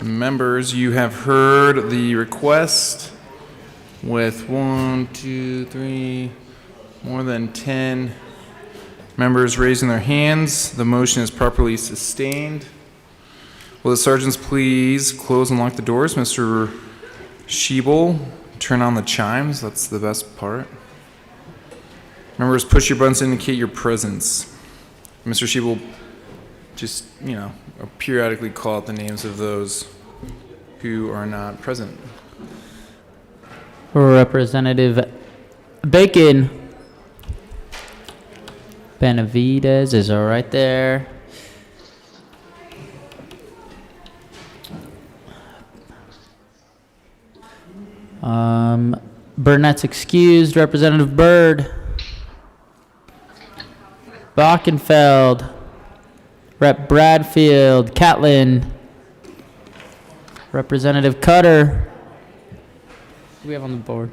Members, you have heard the request with 1, 2, 3, more than 10 members raising their hands. The motion is properly sustained. Will the sergeants please close and lock the doors? Mr. Schiebel, turn on the chimes. That's the best part. Members, push your buttons to indicate your presence. Mr. Schiebel, just, periodically call out the names of those who are not present. Representative Bacon. Benavides is all right there. Burnett's excused. Representative Byrd. Bockenfeld. Rep. Bradfield. Catlin. Representative Cutter. Who do we have on the board?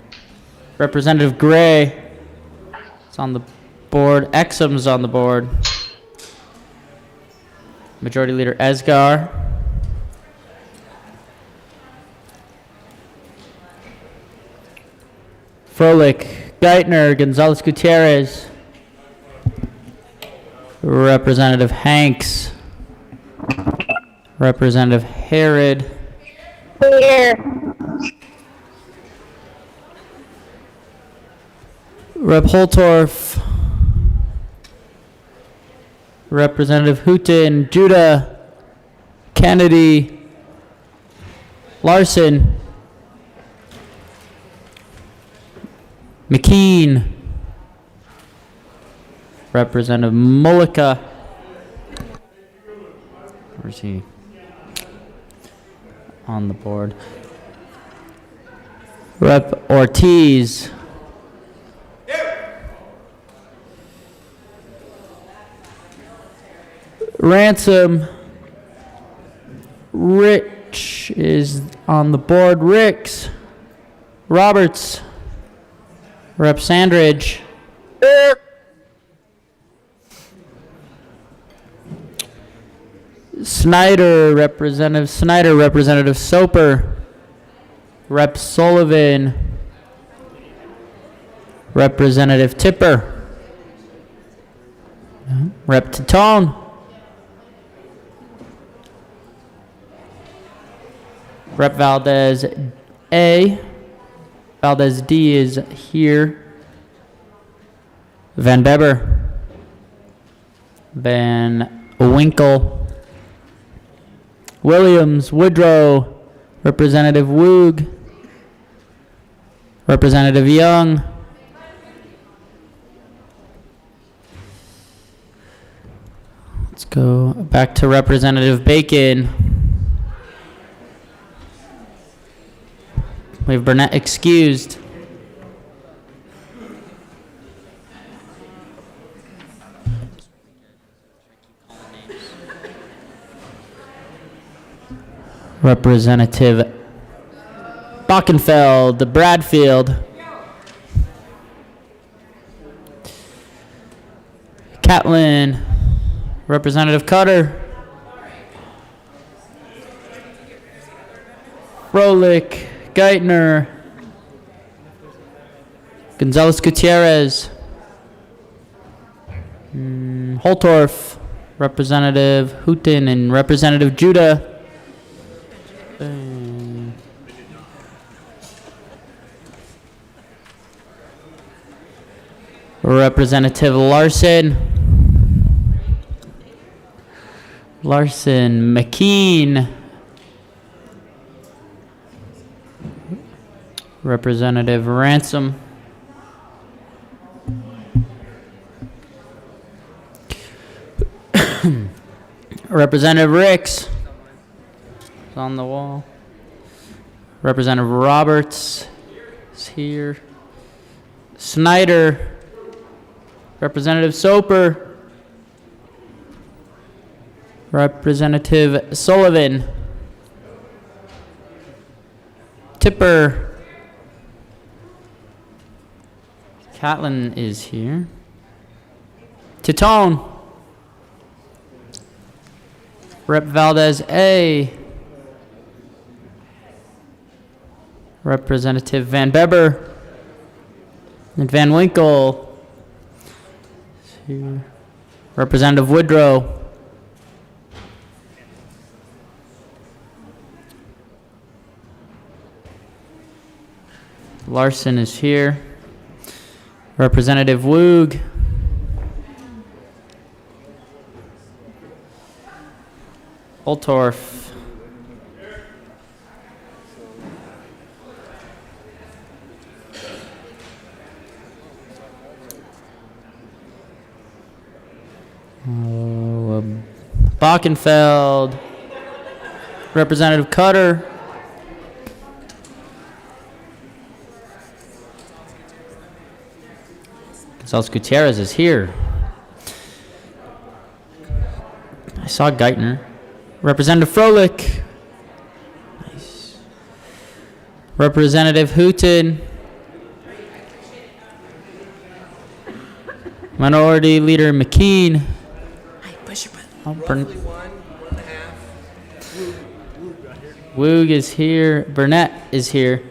Representative Gray. It's on the board. Exum's on the board. Majority Leader Esgar. Froelich, Geithner, Gonzalez Gutierrez. Representative Hanks. Representative Herod. Here. Rep. Holtorf. Representative Hooten, Judah, Kennedy, Larson, McKean, Representative Mullica. Where's he? On the board. Rep. Ortiz. Ransom. Rich is on the board. Ricks. Roberts. Rep. Sandridge. Snyder, Representative Snyder, Representative Soper, Rep. Sullivan, Representative Tipper, Rep. Titone, Rep. Valdez A, Valdez D is here, Van Beber, Van Winkle, Williams, Woodrow, Representative Woog, Representative Young, let's go back to Representative Bacon. We have Burnett excused. Representative Bockenfeld, Bradfield, Catlin, Representative Cutter, Froelich, Geithner, Gonzalez Gutierrez, Holtorf, Representative Hooten, and Representative Judah. Representative Larson, McKean, Representative Ransom, Representative Ricks is on the wall, Representative Roberts is here, Snyder, Representative Soper, Representative Sullivan, Tipper, Catlin is here, Titone, Rep. Valdez A, Representative Van Beber and Van Winkle. Here. Representative Woodrow. Larson is here. Representative Woog. Oltorf. Bockenfeld. Representative Cutter. Gonzalez Gutierrez is here. I saw Geithner. Representative Froelich. Nice. Representative Hooton. Minority Leader McKean. Oh, Woog is here. Burnett is here.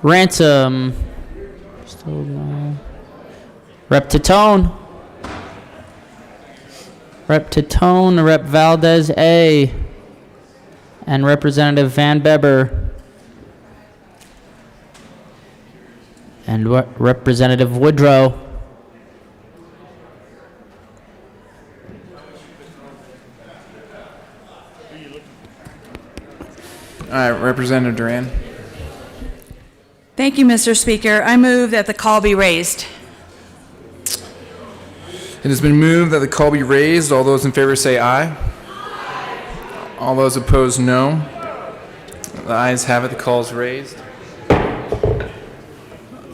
Ransom. Still alive. Rep Titone. Rep Titone, Rep Valdez A. And Representative Van Beber. And Representative Woodrow. All right, Representative Duran. Thank you, Mr. Speaker. I move that the call be raised. It has been moved that the call be raised. All those in favor say aye. All those opposed, no. The ayes have it. The call is raised.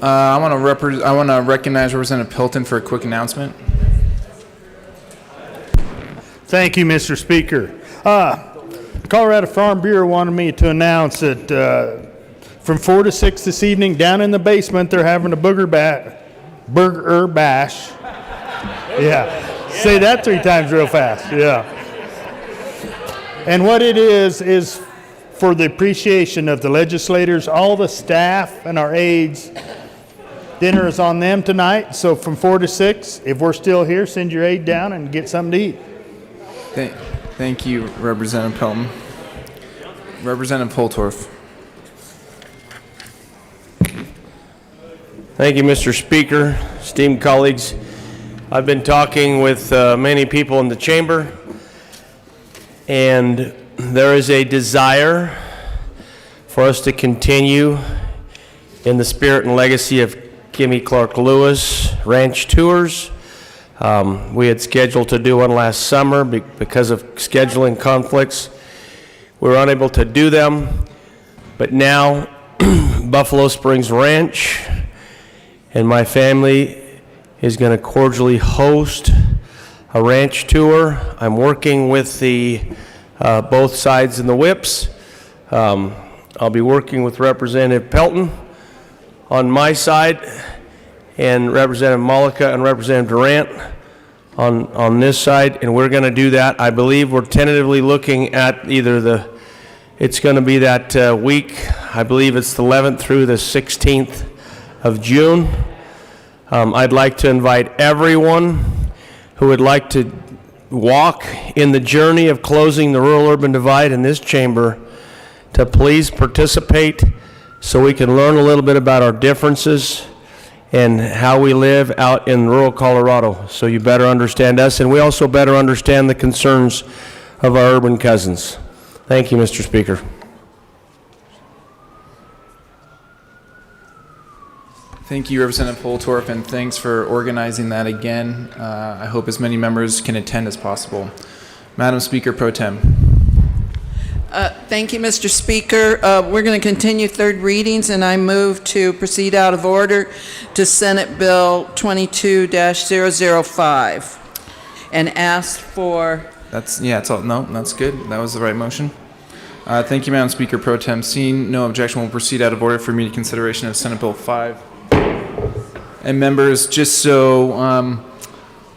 I want to recognize Representative Pelton for a quick announcement. Thank you, Mr. Speaker. Colorado Farm Bureau wanted me to announce that from 4 to 6 this evening, down in the basement, they're having a burger bash. Yeah, say that 3 times real fast. Yeah. And what it is for the appreciation of the legislators, all the staff and our aides. Dinner is on them tonight, so from 4 to 6, if we're still here, send your aide down and get something to eat. Thank you, Representative Pelton. Representative Holtorf. Thank you, Mr. Speaker, esteemed colleagues. I've been talking with many people in the chamber, and there is a desire for us to continue in the spirit and legacy of Kimmy Clark Lewis ranch tours. We had scheduled to do one last summer because of scheduling conflicts. We were unable to do them, but now Buffalo Springs Ranch and my family is going to cordially host a ranch tour. I'm working with the both sides in the whips. I'll be working with Representative Pelton on my side and Representative Malika and Representative Durant on this side, and we're going to do that. I believe we're tentatively looking at it's going to be that week. I believe it's the 11th through the 16th of June. I'd like to invite everyone who would like to walk in the journey of closing the rural-urban divide in this chamber to please participate so we can learn a little bit about our differences and how we live out in rural Colorado. So you better understand us, and we also better understand the concerns of our urban cousins. Thank you, Mr. Speaker. Thank you, Representative Holtorf, and thanks for organizing that again. I hope as many members can attend as possible. Madam Speaker Pro Tem. Thank you, Mr. Speaker. We're going to continue third readings, and I move to proceed out of order to Senate Bill 22-005 and ask for... That's good. That was the right motion. Thank you, Madam Speaker Pro Tem. Seeing no objection, we'll proceed out of order for immediate consideration of Senate Bill 5. And members, just so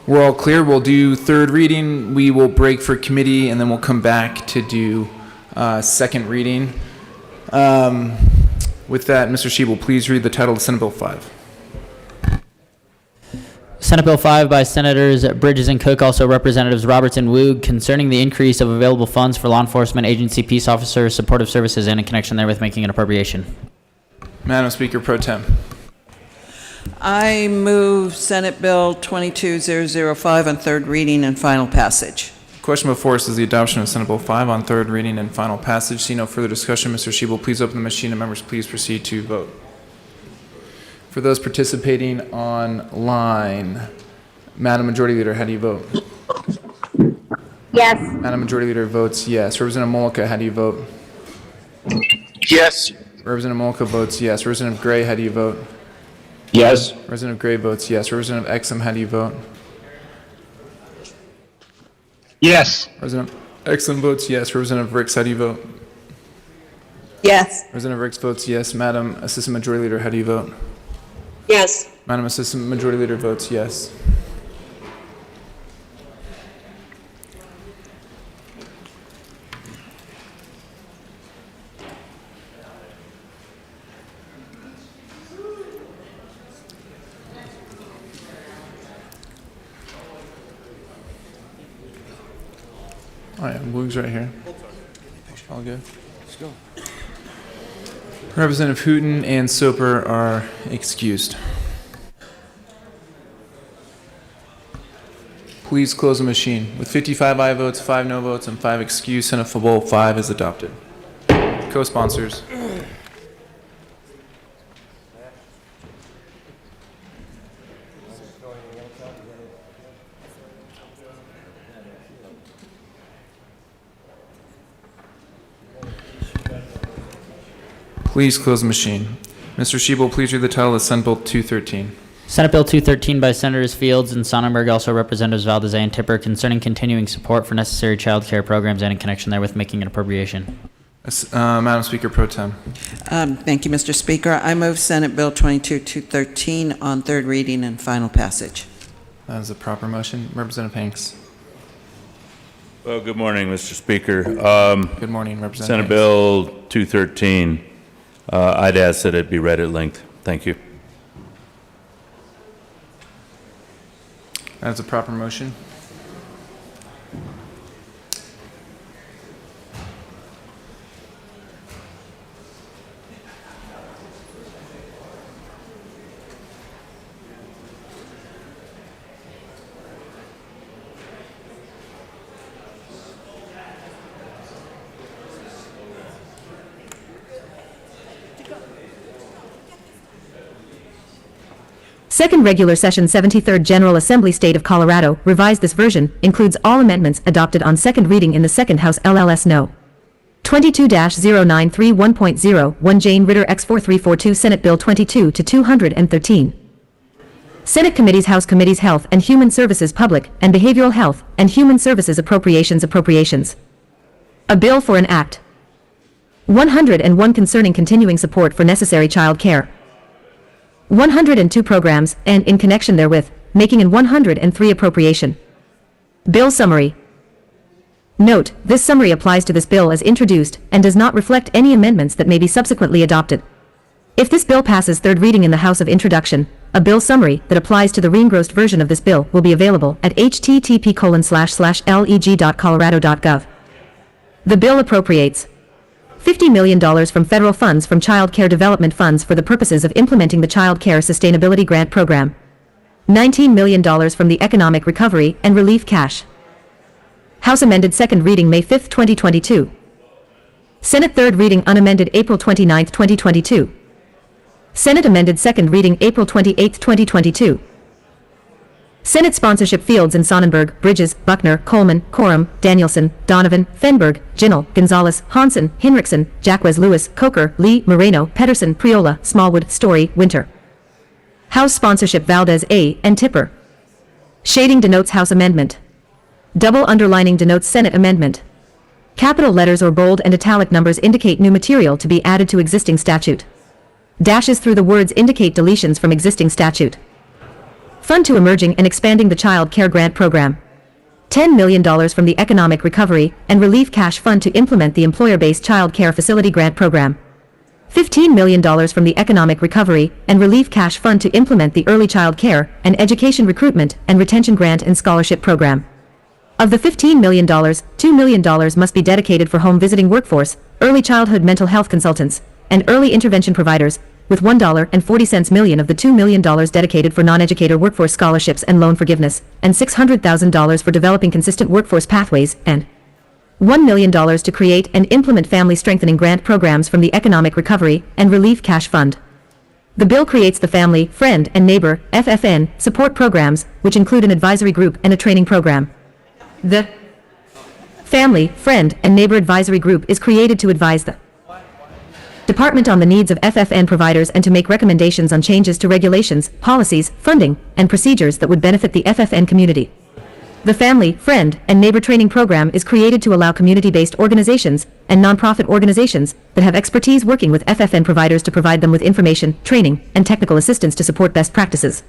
we're all clear, we'll do third reading, we will break for committee, and then we'll come back to do second reading. With that, Mr. Shebel, please read the title of Senate Bill 5. Senate Bill 5 by Senators Bridges and Cook, also Representatives Roberts and Woog, concerning the increase of available funds for law enforcement agency, peace officers, supportive services, and in connection therewith making an appropriation. Madam Speaker Pro Tem. I move Senate Bill 22005 on third reading and final passage. The question before us is the adoption of Senate Bill 5 on third reading and final passage. See no further discussion. Mr. Shebel, please open the machine and members please proceed to vote. For those participating online, Madam Majority Leader, how do you vote? Yes. Madam Majority Leader votes yes. Representative Mollica, how do you vote? Yes. Representative Mollica votes yes. Representative Gray, how do you vote? Yes. Representative Gray votes yes. Representative Exum, how do you vote? Yes. Representative Exum votes yes. Representative Ricks, how do you vote? Yes. Representative Ricks votes yes. Madam Assistant Majority Leader, how do you vote? Yes. Madam Assistant Majority Leader votes yes. Oh yeah, Woog's right here. All good. Let's go. Representative Hooton and Soper are excused. Please close the machine. With 55 aye votes, 5 no votes, and 5 excused, Senate Bill 5 is adopted. Co-sponsors. Please close the machine. Mr. Shebel, please read the title of Senate Bill 213. Senate Bill 213 by Senators Fields and Sonnenberg, also Representatives Valdez and Tipper, concerning continuing support for necessary child care programs and in connection therewith making an appropriation. Madam Speaker Pro Tem. Thank you, Mr. Speaker. I move Senate Bill 22213 on third reading and final passage. That is a proper motion. Representative Hanks. Well, good morning, Mr. Speaker. Good morning, Representative Senate Hanks. Bill 213, I'd ask that it be read at length. Thank you. That is a proper motion. Second Regular Session 73rd General Assembly State of Colorado, revised this version, includes all amendments adopted on second reading in the Second House LLS No. 22-0931.01 Jane Ritter X 4342 Senate Bill 22 to 213. Senate Committees House Committees Health and Human Services Public and Behavioral Health and Human Services Appropriations. A bill for an act. 101 concerning continuing support for necessary child care. 102 programs, and in connection therewith, making an 103 appropriation. Bill summary. Note, this summary applies to this bill as introduced and does not reflect any amendments that may be subsequently adopted. If this bill passes third reading in the House of Introduction, a bill summary that applies to the re-engrossed version of this bill will be available at http://leg.colorado.gov. The bill appropriates $50 million from federal funds from Child Care Development Funds for the purposes of implementing the Child Care Sustainability Grant Program. $19 million from the Economic Recovery and Relief Cash. House amended second reading May 5, 2022. Senate third reading unamended April 29, 2022. Senate amended second reading April 28, 2022. Senate sponsorship Fields and Sonnenberg, Bridges, Buckner, Coleman, Coram, Danielson, Donovan, Fenberg, Ginnell, Gonzalez, Hansen, Hinrichsen, Jacquez Lewis, Coker, Lee, Moreno, Pedersen, Priola, Smallwood, Story, Winter. House sponsorship Valdez A. and Tipper. Shading denotes House amendment. Double underlining denotes Senate amendment. Capital letters or bold and italic numbers indicate new material to be added to existing statute. Dashes through the words indicate deletions from existing statute. Fund to emerging and expanding the Child Care Grant Program. $10 million from the Economic Recovery and Relief Cash Fund to implement the employer-based Child Care Facility Grant Program. $15 million from the Economic Recovery and Relief Cash Fund to implement the Early Child Care and Education Recruitment and Retention Grant and Scholarship Program. Of the $15 million, $2 million must be dedicated for home visiting workforce, early childhood mental health consultants, and early intervention providers, with $1.40 million of the $2 million dedicated for non-educator workforce scholarships and loan forgiveness, and $600,000 for developing consistent workforce pathways, and $1 million to create and implement family strengthening grant programs from the Economic Recovery and Relief Cash Fund. The bill creates the Family, Friend, and Neighbor (FFN) support programs, which include an advisory group and a training program. The Family, Friend, and Neighbor Advisory Group is created to advise the Department on the needs of FFN providers and to make recommendations on changes to regulations, policies, funding, and procedures that would benefit the FFN community. The Family, Friend, and Neighbor Training Program is created to allow community-based organizations and nonprofit organizations that have expertise working with FFN providers to provide them with information, training, and technical assistance to support best practices.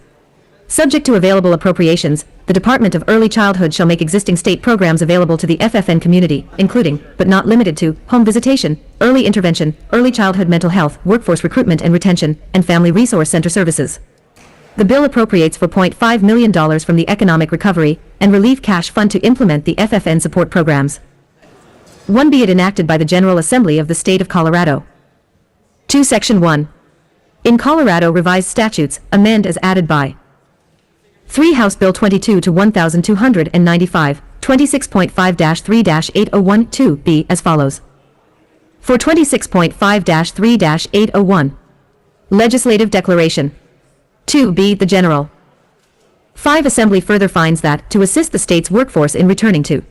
Subject to available appropriations, the Department of Early Childhood shall make existing state programs available to the FFN community, including, but not limited to, home visitation, early intervention, early childhood mental health, workforce recruitment and retention, and family resource center services. The bill appropriates $4.5 million from the Economic Recovery and Relief Cash Fund to implement the FFN support programs. 1. Be it enacted by the General Assembly of the State of Colorado. 2. Section 1. In Colorado Revised Statutes, amend as added by 3. House Bill 22 to 1295, 26.5-3-8012 B as follows. For 26.5-3-801. Legislative Declaration. 2b. The General. 5. Assembly further finds that, to assist the state's workforce in returning to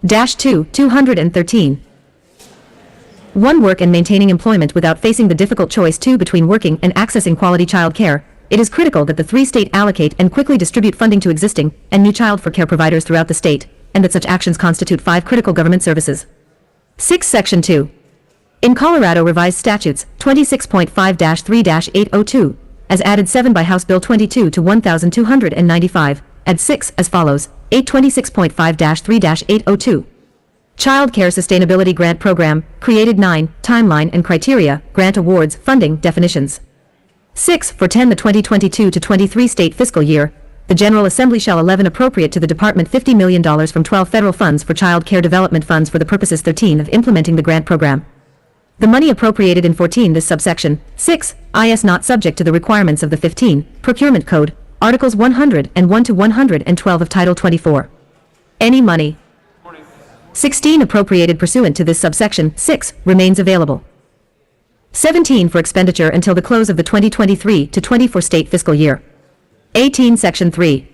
213. 1. Work and maintaining employment without facing the difficult choice 2 between working and accessing quality child care. It is critical that the 3 state allocate and quickly distribute funding to existing and new child care providers throughout the state, and that such actions constitute 5 critical government services. 6. Section 2. In Colorado Revised Statutes, 26.5-3-802, as added 7 by House Bill 22 to 1295, add 6 as follows, 826.5-3-802. Child Care Sustainability Grant Program, created 9, timeline and criteria, grant awards, funding, definitions. 6. For 10 the 2022 to 23 state fiscal year, the General Assembly shall 11 appropriate to the Department $50 million from 12 federal funds for child care development funds for the purposes 13 of implementing the grant program. The money appropriated in 14 this subsection 6 is not subject to the requirements of the 15 Procurement Code, Articles 101 to 112 of Title 24. Any money 16 appropriated pursuant to this subsection 6 remains available. 17 for expenditure until the close of the 2023 to 24 state fiscal year. 18 Section 3.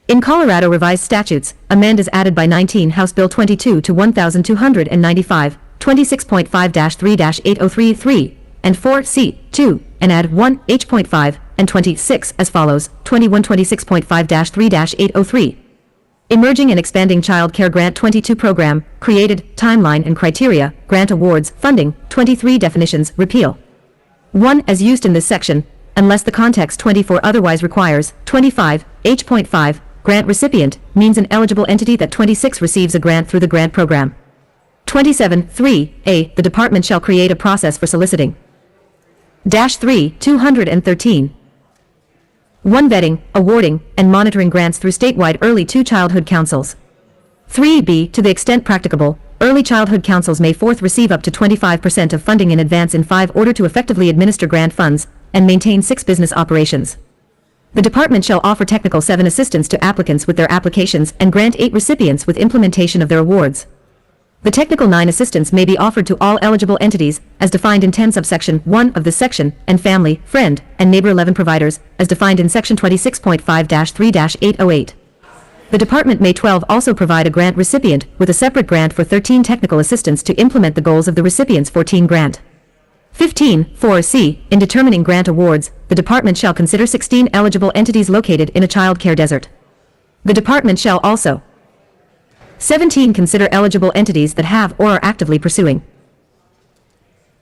In Colorado Revised Statutes, amend as added by 19 House Bill 22 to 1295, 26.5-3-8033, and 4C2, and add 1H.5 and 26 as follows, 2126.5-3-803. Emerging and Expanding Child Care Grant 22 Program, created, timeline and criteria, grant awards, funding, 23 definitions, repeal. 1. As used in this section, unless the context 24 otherwise requires, 25, H.5, grant recipient, means an eligible entity that 26 receives a grant through the grant program. 27, 3, the Department shall create a process for soliciting. 3, 213. 1. Vetting, awarding, and monitoring grants through statewide early childhood councils. 3b. To the extent practicable, early childhood councils may receive up to 25% of funding in advance in 5 order to effectively administer grant funds and maintain 6 business operations. The Department shall offer technical 7 assistance to applicants with their applications and grant 8 recipients with implementation of their awards. The technical 9 assistance may be offered to all eligible entities, as defined in 10 subsection 1 of this section, and family, friend, and neighbor 11 providers, as defined in section 26.5-3-808. The Department may 12 also provide a grant recipient with a separate grant for 13 technical assistance to implement the goals of the recipient's 14 grant. 15, 4C, in determining grant awards, the Department shall consider 16 eligible entities located in a child care desert. The Department shall also 17. Consider eligible entities that have or are actively pursuing.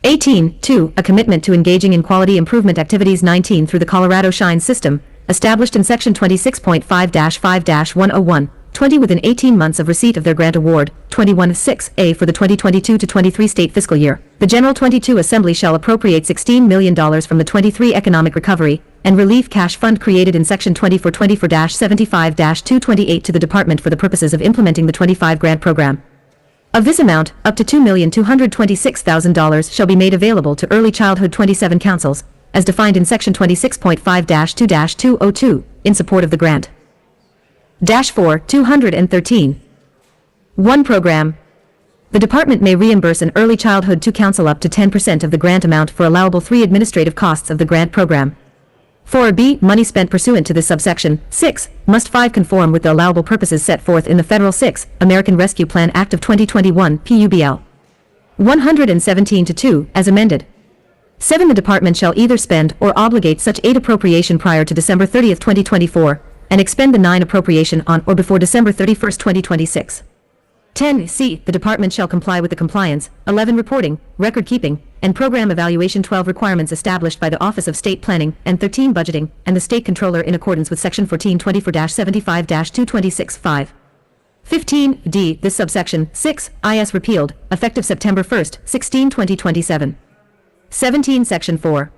18. 2. A commitment to engaging in quality improvement activities. 19. Through the Colorado Shine System, established in Section 26.5-5-101, 20 within 18 months of receipt of their grant award. 21.6a for the 2022 to 23 state fiscal year. The General 22 Assembly shall appropriate $16 million from the 23 Economic Recovery and Relief Cash Fund created in Section 2424-75-228 to the Department for the purposes of implementing the 25 grant program. Of this amount, up to $2,226,000 shall be made available to Early Childhood 27 councils, as defined in Section 26.5-2-202, in support of the grant. Dash 4, 213. 1 program. The department may reimburse an Early Childhood 2 council up to 10% of the grant amount for allowable 3 administrative costs of the grant program. 4b. Money spent pursuant to this subsection. 6. Must 5 conform with the allowable purposes set forth in the Federal 6. American Rescue Plan Act of 2021, PUBL. 117-2, as amended. 7. The department shall either spend or obligate such aid appropriation prior to December 30, 2024, and expend the 9 appropriation on or before December 31, 2026. 10c. The department shall comply with the compliance, 11 reporting, record keeping, and program evaluation 12 requirements established by the Office of State Planning, and 13 budgeting, and the State Controller in accordance with Section 1424-75-226-5. 15d. This subsection, 6, is repealed, effective September 1, 2027. 17 Section 4.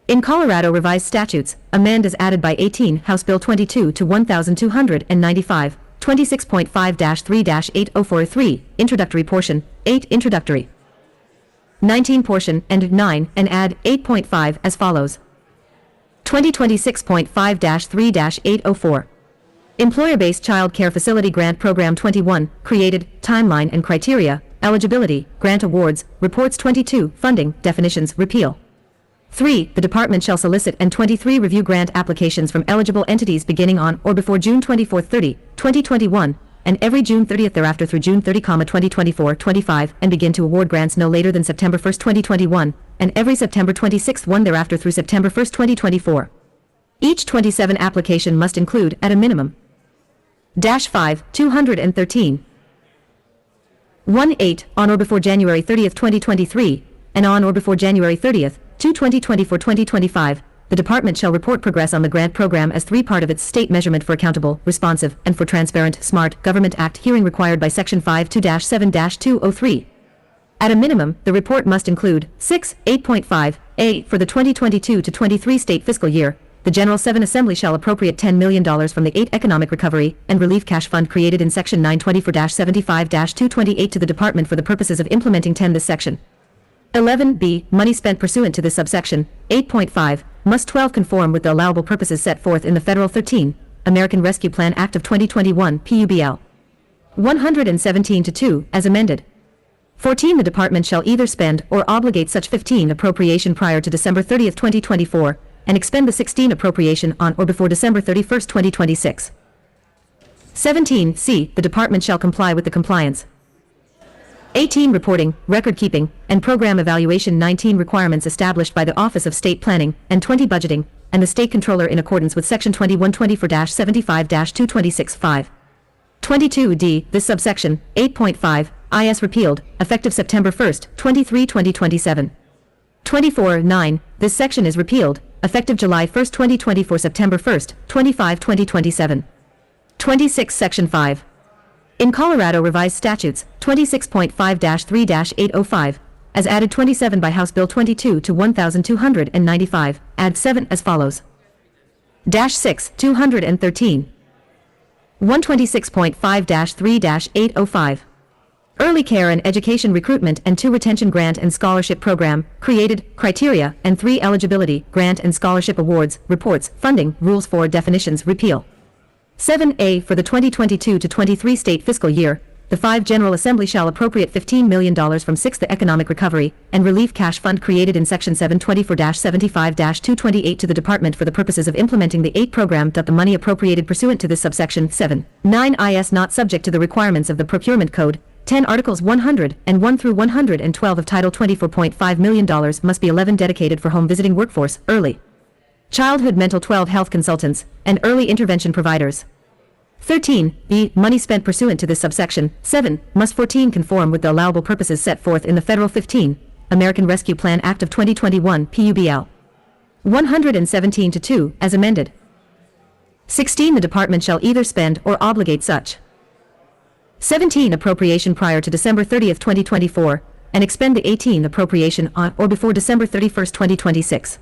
In Colorado Revised Statutes, amend as added by 18 House Bill 22 to 1295, 26.5-3-8043, Introductory Portion, 8 Introductory, 19 Portion, and 9, and add 8.5 as follows. 2026.5-3-804. Employer-Based Child Care Facility Grant Program 21, created, timeline and criteria, eligibility, grant awards, reports 22, funding, definitions, repeal. 3. The department shall solicit and 23 review grant applications from eligible entities beginning on or before June 24, 30, 2021, and every June 30th thereafter through June 30, 2024, 25, and begin to award grants no later than September 1, 2021, and every September 26th one thereafter through September 1, 2024. Each 27 application must include, at a minimum, Dash 5, 213. 1-8, on or before January 30th, 2023, and on or before January 30th, 2024-2025, the department shall report progress on the grant program as 3 part of its state measurement for accountable, responsive, and for transparent, smart Government Act hearing required by Section 52-7-203. At a minimum, the report must include 6, 8.5a for the 2022 to 23 state fiscal year. The General 7 Assembly shall appropriate $10 million from the 8 Economic Recovery and Relief Cash Fund created in Section 924-75-228 to the Department for the purposes of implementing 10 this section. 11b. Money spent pursuant to this subsection. 8.5. Must 12 conform with the allowable purposes set forth in the Federal 13. American Rescue Plan Act of 2021, PUBL. 117-2, as amended. 14. The department shall either spend or obligate such 15 appropriation prior to December 30, 2024, and expend the 16 appropriation on or before December 31, 2026. 17c. The department shall comply with the compliance. 18 reporting, record keeping, and program evaluation 19 requirements established by the Office of State Planning, and 20 budgeting, and the State Controller in accordance with Section 2124-75-226-5. 22d. This subsection, 8.5, is repealed, effective September 1, 2027. 24-9. This section is repealed, effective July 1, 2024, September 1, 2027. 26 Section 5. In Colorado Revised Statutes, 26.5-3-805, as added 27 by House Bill 22 to 1295, add 7 as follows. Dash 6, 213. 126.5-3-805. Early Care and Education Recruitment and 2 Retention Grant and Scholarship Program, created, criteria, and 3 eligibility, grant and scholarship awards, reports, funding, rules for, definitions, repeal. 7a. For the 2022 to 23 state fiscal year, the 5 General Assembly shall appropriate $15 million from 6 the Economic Recovery and Relief Cash Fund created in Section 724-75-228 to the Department for the purposes of implementing the 8 program. The money appropriated pursuant to this subsection 7.9 is not subject to the requirements of the Procurement Code. 10 Articles 101 through 112 of Title $24.5 million must be 11 dedicated for home visiting workforce, early childhood mental 12 health consultants, and early intervention providers. 13b. Money spent pursuant to this subsection. 7. Must 14 conform with the allowable purposes set forth in the Federal 15. American Rescue Plan Act of 2021, PUBL. 117-2, as amended. 16. The department shall either spend or obligate such 17 appropriation prior to December 30th, 2024, and expend the 18 appropriation on or before December 31st, 2026.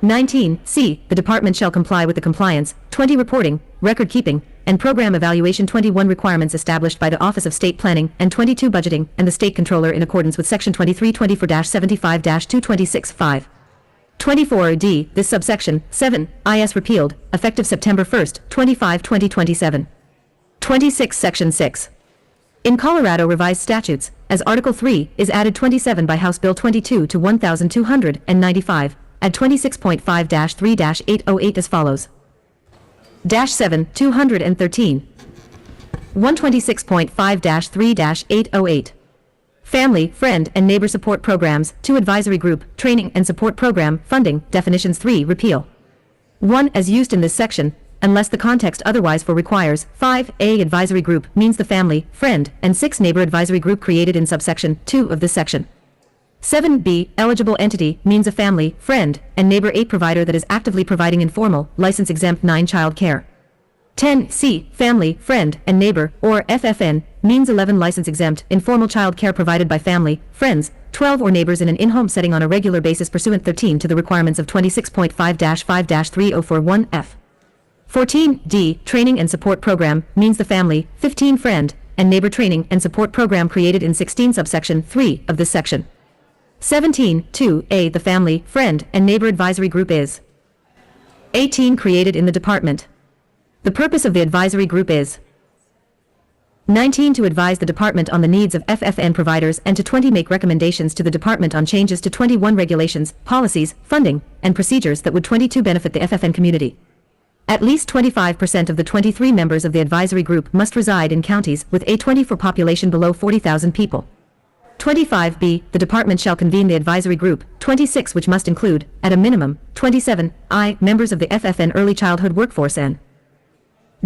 19C, the department shall comply with the compliance, 20 reporting, record keeping, and program evaluation 21 requirements established by the Office of State Planning and 22 budgeting and the State Controller in accordance with Section 2324-75-226-5. 24D, this subsection, 7, IS repealed, effective September 1st, 2027. 26 Section 6. In Colorado Revised Statutes, as Article 3 is added 27 by House Bill 22 to 1295, add 26.5-3-808 as follows. Dash 7, 213. 126.5-3-808. Family, Friend, and Neighbor Support Programs, 2 Advisory Group, Training and Support Program, Funding, Definitions 3, Repeal. 1. As used in this section, unless the context otherwise for requires. 5A advisory group means the family, friend, and 6 neighbor advisory group created in subsection 2 of this section. 7B eligible entity means a family, friend, and neighbor 8 provider that is actively providing informal, license-exempt 9 child care. 10C family, friend, and neighbor, or FFN, means 11 license-exempt, informal child care provided by family, friends, 12 or neighbors in an in-home setting on a regular basis pursuant 13 to the requirements of 26.5-5-3041F. 14D, Training and Support Program, means the family, 15 friend, and neighbor training and support program created in 16 subsection 3 of this section. 17.2a, the family, friend, and neighbor advisory group is 18 created in the department. The purpose of the advisory group is 19 to advise the department on the needs of FFN providers and to 20 make recommendations to the department on changes to 21 regulations, policies, funding, and procedures that would 22 benefit the FFN community. At least 25% of the 23 members of the advisory group must reside in counties with a 24 population below 40,000 people. 25B, the department shall convene the advisory group, 26 which must include, at a minimum, 27I members of the FFN early childhood workforce and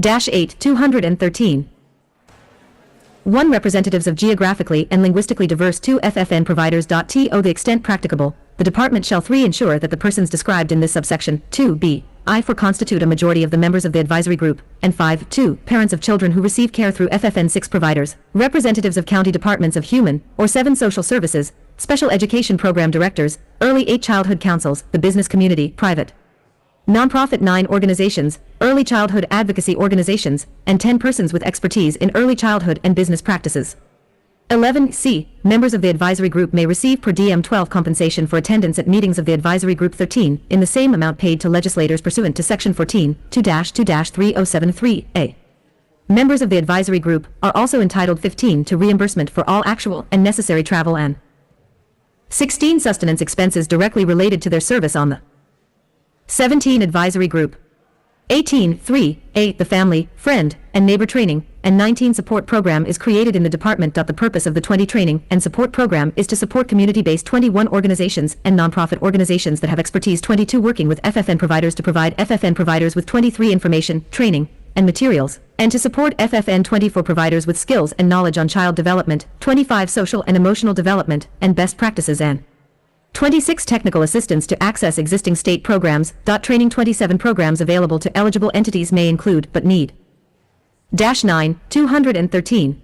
-8, 213. 1 representatives of geographically and linguistically diverse 2 FFN providers. To the extent practicable, the department shall 3 ensure that the persons described in this subsection 2B I4 constitute a majority of the members of the advisory group, and 5.2 parents of children who receive care through FFN 6 providers, representatives of county departments of human, or 7 social services, special education program directors, early 8 childhood councils, the business community, private, nonprofit 9 organizations, early childhood advocacy organizations, and 10 persons with expertise in early childhood and business practices. 11C, members of the advisory group may receive per diem 12 compensation for attendance at meetings of the advisory group 13 in the same amount paid to legislators pursuant to section 14, 2-2-3073A. Members of the advisory group are also entitled 15 to reimbursement for all actual and necessary travel and 16 sustenance expenses directly related to their service on the 17 advisory group. 18.3a, the family, friend, and neighbor training, and 19 support program is created in the department. The purpose of the 20 training and support program is to support community-based 21 organizations and nonprofit organizations that have expertise. 22 working with FFN providers to provide FFN providers with 23 information, training, and materials, and to support FFN 24 providers with skills and knowledge on child development, 25 social and emotional development, and best practices, and 26 technical assistance to access existing state programs. Training 27 programs available to eligible entities may include, but need. -9, 213.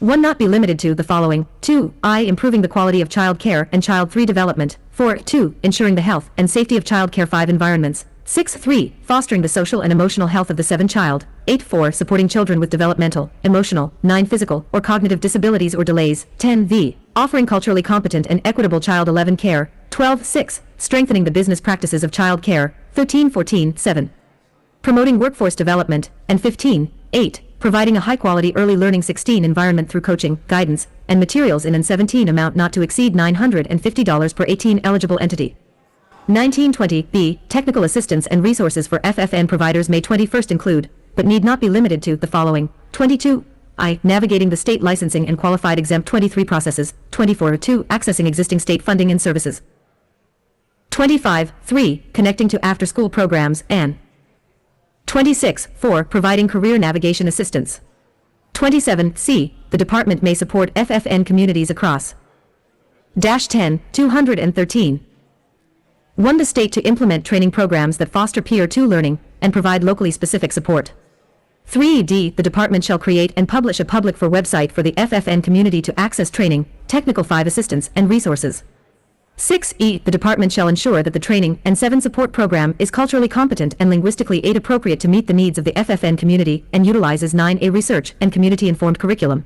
1. Not be limited to the following. 2. Improving the quality of child care and child 3 development. 4. 2. Ensuring the health and safety of child care. 5. Environments. 6. 3. Fostering the social and emotional health of the 7 child. 8. 4. Supporting children with developmental, emotional, 9. Physical or cognitive disabilities or delays. 10. V. Offering culturally competent and equitable child 11 care. 12. 6. Strengthening the business practices of child care. 13. 14. 7. Promoting workforce development. And 15. 8. Providing a high-quality early learning. 16. Environment through coaching, guidance, and materials in. And 17. Amount not to exceed $950 per 18 eligible entity. 1920b, technical assistance and resources for FFN providers may 21st include, but need not be limited to, the following. 22. Navigating the state licensing and qualified exempt 23 processes. 24. 2. Accessing existing state funding and services. 25. 3. Connecting to after-school programs and 26. 4. Providing career navigation assistance. 27c. The department may support FFN communities across. -10, 213. 1. The state to implement training programs that foster peer-to learning and provide locally specific support. 3D, the department shall create and publish a public for website for the FFN community to access training, technical 5 assistance, and resources. 6E, the department shall ensure that the training and 7 support program is culturally competent and linguistically aid appropriate to meet the needs of the FFN community and utilizes 9A research and community-informed curriculum.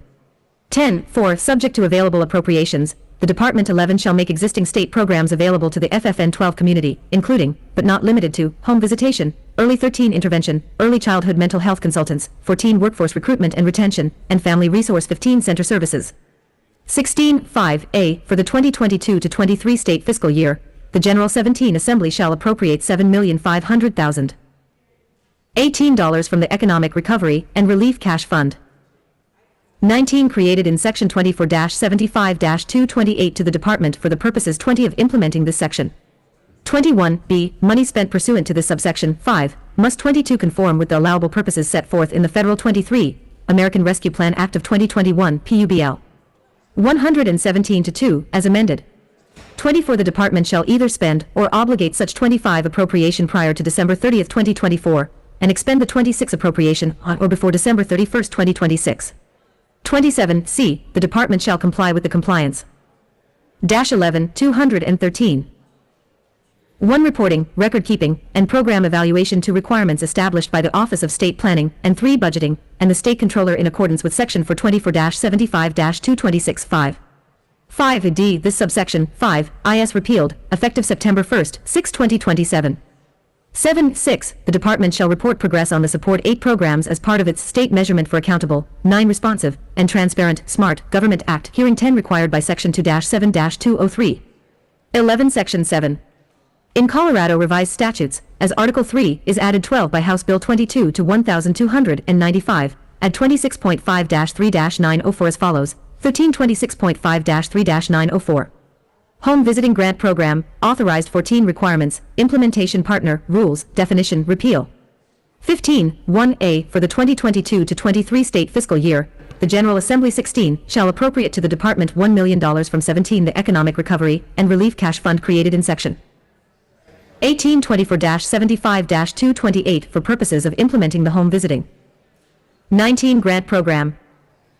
10.4, subject to available appropriations, the Department 11 shall make existing state programs available to the FFN 12 community, including, but not limited to, home visitation, early 13 intervention, early childhood mental health consultants, 14 workforce recruitment and retention, and family resource 15 center services. 16.5a, for the 2022 to 23 state fiscal year, the General 17 Assembly shall appropriate $7,500,000. $18 from the Economic Recovery and Relief Cash Fund. 19 created in Section 24-75-228 to the Department for the purposes 20 of implementing this section. 21b, money spent pursuant to this subsection 5, must 22 conform with the allowable purposes set forth in the Federal 23, American Rescue Plan Act of 2021 PUBL. 117-2, as amended. 24 the Department shall either spend or obligate such 25 appropriation prior to December 30, 2024, and expend the 26 appropriation on or before December 31, 2026. 27c, the Department shall comply with the compliance. 11-213. 1. Reporting, record-keeping, and program evaluation to requirements established by the Office of State Planning, and 3. Budgeting, and the State Controller in accordance with Section 424-75-226-5. 5d. This subsection, 5, is repealed, effective September 1, 2027. 7.6. The Department shall report progress on the Support 8 programs as part of its State Measurement for Accountable, 9 Responsive, and Transparent, Smart, Government Act, Hearing 10 required by Section 2-7-203. 11. Section 7. In Colorado Revised Statutes, as Article 3 is added 12 by House Bill 22 to 1295, add 26.5-3-904 as follows, 1326.5-3-904. Home Visiting Grant Program, Authorized 14 Requirements, Implementation Partner, Rules, Definition, Repeal. 15.1a, for the 2022 to 23 state fiscal year, the General Assembly 16 shall appropriate to the Department $1 million from 17 the Economic Recovery and Relief Cash Fund created in Section 1824-75-228 for purposes of implementing the home visiting. 19 Grant Program.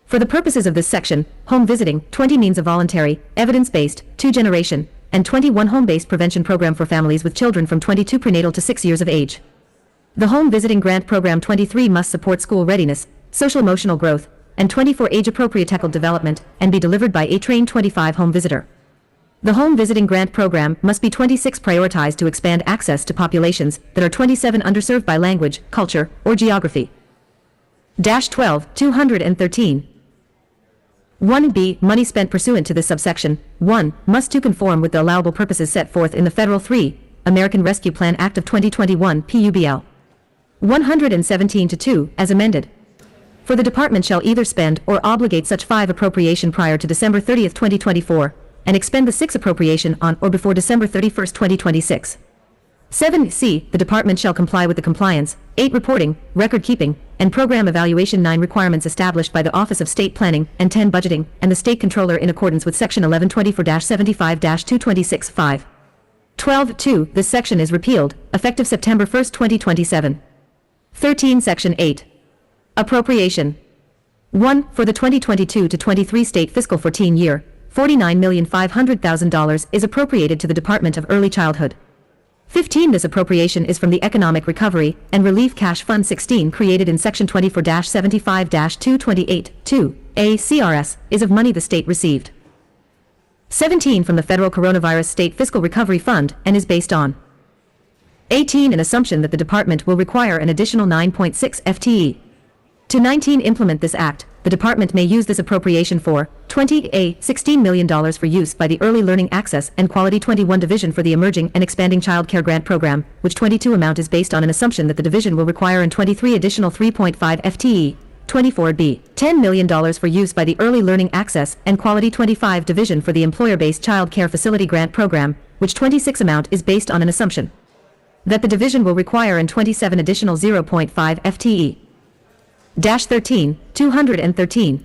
For the purposes of this section, home visiting, 20 means a voluntary, evidence-based, 2-generation, and 21 home-based prevention program for families with children from 22 prenatal to 6 years of age. The Home Visiting Grant Program 23 must support school readiness, social-emotional growth, and 24 age-appropriate technical development, and be delivered by a trained 25 home visitor. The Home Visiting Grant Program must be 26 prioritized to expand access to populations that are 27 underserved by language, culture, or geography. 12-213. 1b. Money spent pursuant to this subsection, 1, must to conform with the allowable purposes set forth in the Federal 3, American Rescue Plan Act of 2021 PUBL. 117-2, as amended. For the Department shall either spend or obligate such 5 appropriation prior to December 30, 2024, and expend the 6 appropriation on or before December 31, 2026. 7c. The Department shall comply with the compliance, 8 reporting, record-keeping, and program evaluation 9 requirements established by the Office of State Planning, and 10 budgeting, and the State Controller in accordance with Section 1124-75-226-5. 12.2. This section is repealed, effective September 1, 2027. 13. Section 8. Appropriation. 1. For the 2022 to 23 state fiscal 14 year, $49,500,000 is appropriated to the Department of Early Childhood. 15. This appropriation is from the Economic Recovery and Relief Cash Fund 16 created in Section 24-75-228, 2, A CRS, is of money the state received. 17. From the Federal Coronavirus State Fiscal Recovery Fund and is based on 18. An assumption that the Department will require an additional 9.6 FTE. To 19. Implement this Act, the Department may use this appropriation for 20A, $16 million for use by the Early Learning Access and Quality 21 Division for the Emerging and Expanding Child Care Grant Program, which 22 amount is based on an assumption that the division will require in 23 additional 3.5 FTE. 24B, $10 million for use by the Early Learning Access and Quality 25 Division for the Employer-Based Child Care Facility Grant Program, which 26 amount is based on an assumption that the division will require in 27 additional 0.5 FTE. 13, 213.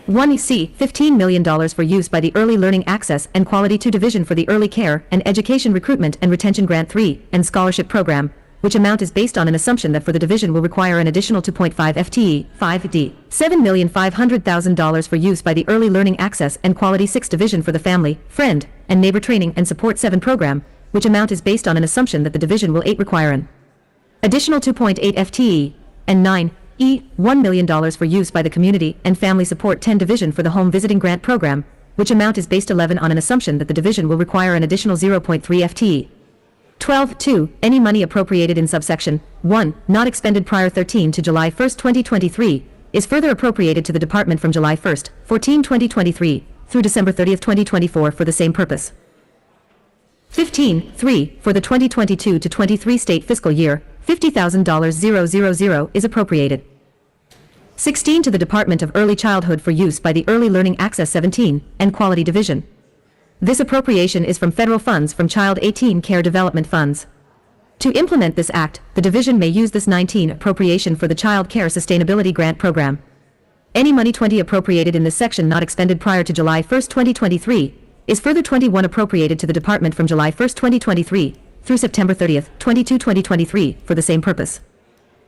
1C, $15 million for use by the Early Learning Access and Quality 2 Division for the Early Care and Education Recruitment and Retention Grant 3 and Scholarship Program, which amount is based on an assumption that for the division will require an additional 2.5 FTE, 5D, $7,500,000 for use by the Early Learning Access and Quality 6 Division for the Family, Friend, and Neighbor Training and Support 7 program, which amount is based on an assumption that the division will 8 require an additional 2.8 FTE, and 9E, $1 million for use by the Community and Family Support 10 Division for the Home Visiting Grant Program, which amount is based 11 on an assumption that the division will require an additional 0.3 FTE. 12.2. Any money appropriated in subsection 1, not expended prior 13 to July 1, 2023, is further appropriated to the department from July 1, 2023, through December 30, 2024 for the same purpose. 15.3. For the 2022 to 23 state fiscal year, $50,000 is appropriated. 16. To the Department of Early Childhood for use by the Early Learning Access 17 and Quality Division. This appropriation is from federal funds from Child 18 Care Development Funds. To implement this act, the division may use this 19 appropriation for the Child Care Sustainability Grant Program. Any money 20 appropriated in this section not expended prior to July 1, 2023, is further 21 appropriated to the department from July 1, 2023, through September 30, 2023, for the same purpose.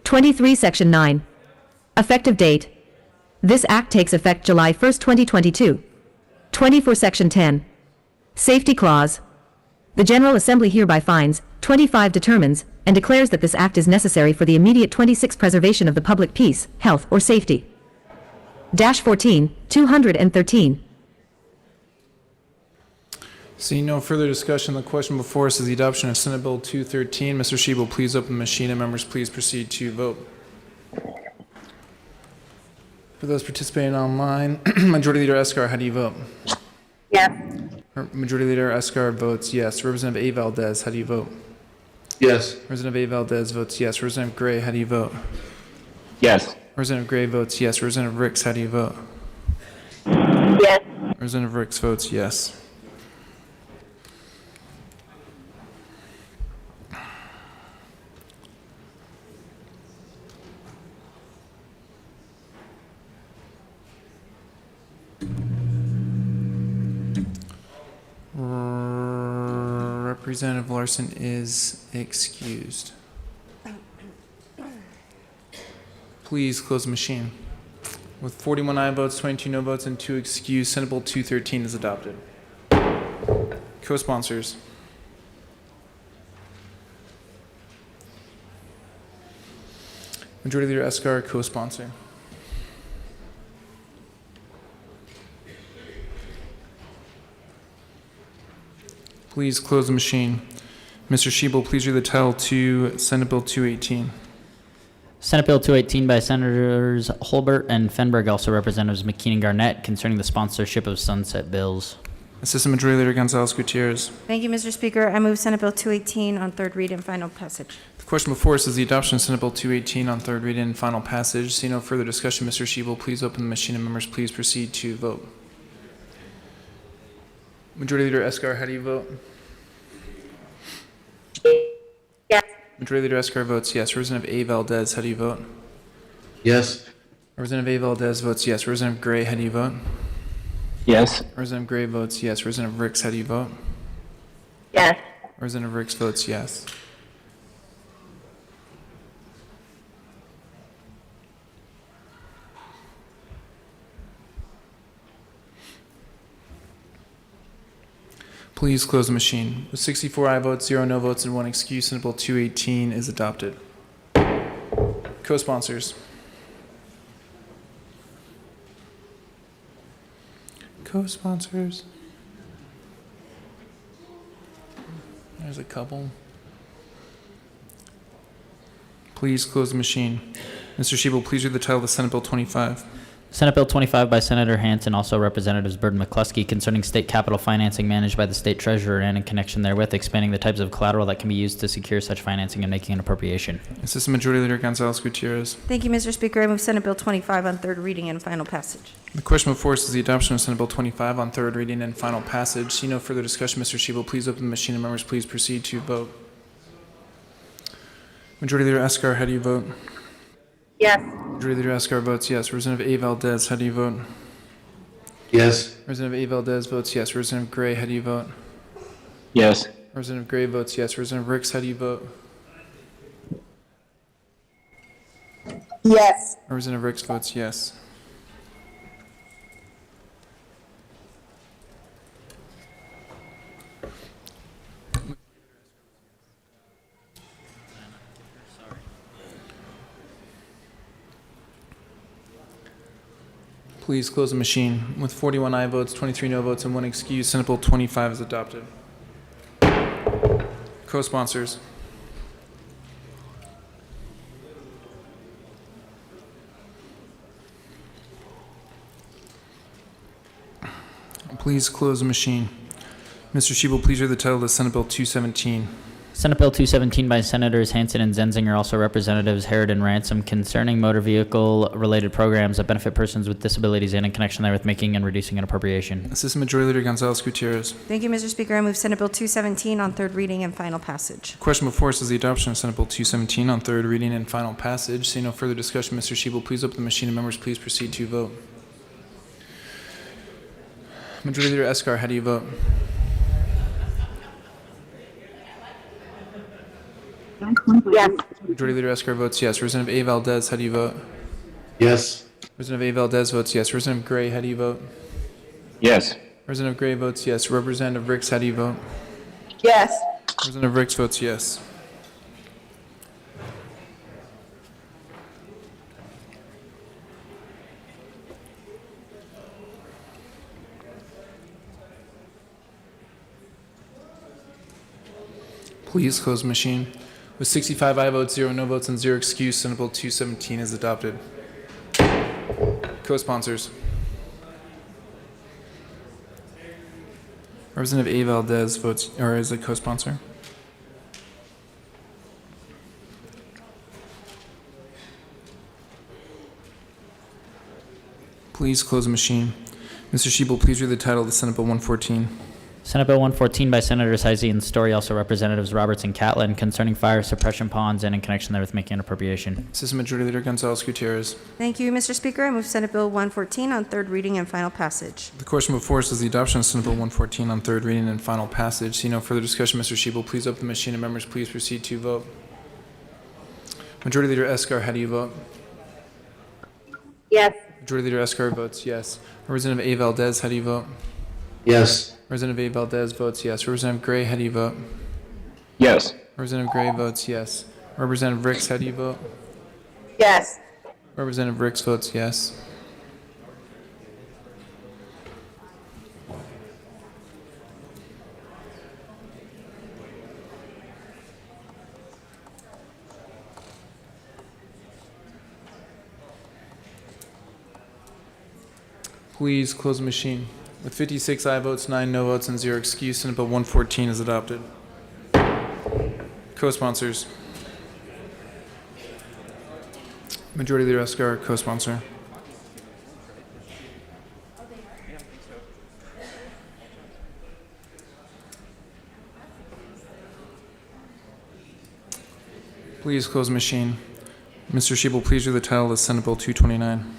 23. Section 9. Effective date. This act takes effect July 1, 2022. 24. Section 10. Safety Clause. The General Assembly hereby finds, 25 determines, and declares that this act is necessary for the immediate 26 preservation of the public peace, health, or safety. Dash 14, 213. Seeing no further discussion, the question before us is the adoption of Senate Bill 213. Mr. Shebel, please open the machine, and members, please proceed to vote. For those participating online, Majority Leader Escar, how do you vote? Yes. Majority Leader Escar votes yes. Representative A. Valdez, how do you vote? Yes. Representative A. Valdez votes yes. Representative Gray, how do you vote? Yes. Representative Gray votes yes. Representative Ricks, how do you vote? Yes. Representative Ricks votes yes. Representative Larson is excused. Please close the machine. With 41 aye votes, 22 no votes, and 2 excused, Senate Bill 213 is adopted. Co-sponsors. Majority Leader Escar, co-sponsor. Please close the machine. Mr. Shebel, please read the title to Senate Bill 218. Senate Bill 218 by Senators Holbert and Fenberg, also Representatives McKean and Garnett, concerning the sponsorship of sunset bills. Assistant Majority Leader Gonzalez Gutierrez. Thank you, Mr. Speaker. I move Senate Bill 218 on third read and final passage. The question before us is the adoption of Senate Bill 218 on third reading and final passage. See no further discussion, Mr. Shebel, please open the machine, and members, please proceed to vote. Majority Leader Escar, how do you vote? Yes. Majority Leader Escar votes yes. Representative A. Valdez, how do you vote? Yes. Representative A. Valdez votes yes. Representative Gray, how do you vote? Yes. Representative Gray votes yes. Representative Ricks, how do you vote? Yes. Representative Ricks votes yes. Please close the machine. With 64 aye votes, 0 no votes, and 1 excuse, Senate Bill 218 is adopted. Co-sponsors. Co-sponsors. There's a couple. Please close the machine. Mr. Shebel, please read the title of Senate Bill 25. Senate Bill 25 by Senator Hansen, also Representatives Byrd and McCluskey, concerning state capital financing managed by the state treasurer and in connection therewith, expanding the types of collateral that can be used to secure such financing and making an appropriation. Assistant Majority Leader Gonzalez Gutierrez. Thank you, Mr. Speaker. I move Senate Bill 25 on third reading and final passage. The question before us is the adoption of Senate Bill 25 on third reading and final passage. See no further discussion, Mr. Shebel, please open the machine, and members, please proceed to vote. Majority Leader Escar, how do you vote? Yes. Majority Leader Escar votes yes. Representative A. Valdez, how do you vote? Yes. Representative A. Valdez votes yes. Representative Gray, how do you vote? Yes. Representative Gray votes yes. Representative Ricks, how do you vote? Yes. Representative Ricks votes yes. Please close the machine. With 41 aye votes, 23 no votes, and 1 excuse, Senate Bill 25 is adopted. Co-sponsors. Please close the machine. Mr. Shebel, please read the title of Senate Bill 217. Senate Bill 217 by Senators Hansen and Zenzinger, also Representatives Harrod and Ransom, concerning motor vehicle-related programs that benefit persons with disabilities and in connection therewith making and reducing an appropriation. Assistant Majority Leader Gonzalez Gutierrez. Thank you, Mr. Speaker. I move Senate Bill 217 on third reading and final passage. Question before us is the adoption of Senate Bill 217 on third reading and final passage. Seeing no further discussion, Mr. Shebel, please open the machine and members please proceed to vote. Majority Leader Escar, how do you vote? Yes. Majority Leader Escar votes yes. Representative A. Valdez, how do you vote? Yes. Representative A. Valdez votes yes. Representative Gray, how do you vote? Yes. Representative Gray votes yes. Representative Ricks, how do you vote? Yes. Representative Ricks votes yes. Please close the machine. With 65 aye votes, 0 no votes, and 0 excuse, Senate Bill 217 is adopted. Co-sponsors. Representative A. Valdez votes, or is a co-sponsor. Please close the machine. Mr. Shebel, please read the title of the Senate Bill 114. Senate Bill 114 by Senators Heisey and Story, also Representatives Roberts and Catlin, concerning fire suppression ponds and in connection therewith making an appropriation. Assistant Majority Leader Gonzalez Gutierrez. Thank you, Mr. Speaker. I move Senate Bill 114 on third reading and final passage. The question before us is the adoption of Senate Bill 114 on third reading and final passage. See no further discussion, Mr. Shebel, please open the machine and members please proceed to vote. Majority Leader Escar, how do you vote? Yes. Majority Leader Escar votes yes. Representative A. Valdez, how do you vote? Yes. Representative A. Valdez votes yes. Representative Gray, how do you vote? Yes. Representative Gray votes yes. Representative Ricks, how do you vote? Yes. Representative Ricks votes yes. Please close the machine. With 56 aye votes, 9 no votes, and 0 excuse, Senate Bill 114 is adopted. Co-sponsors. Majority Leader Escar, co-sponsor. Please close the machine. Mr. Shebel, please read the title of Senate Bill 229.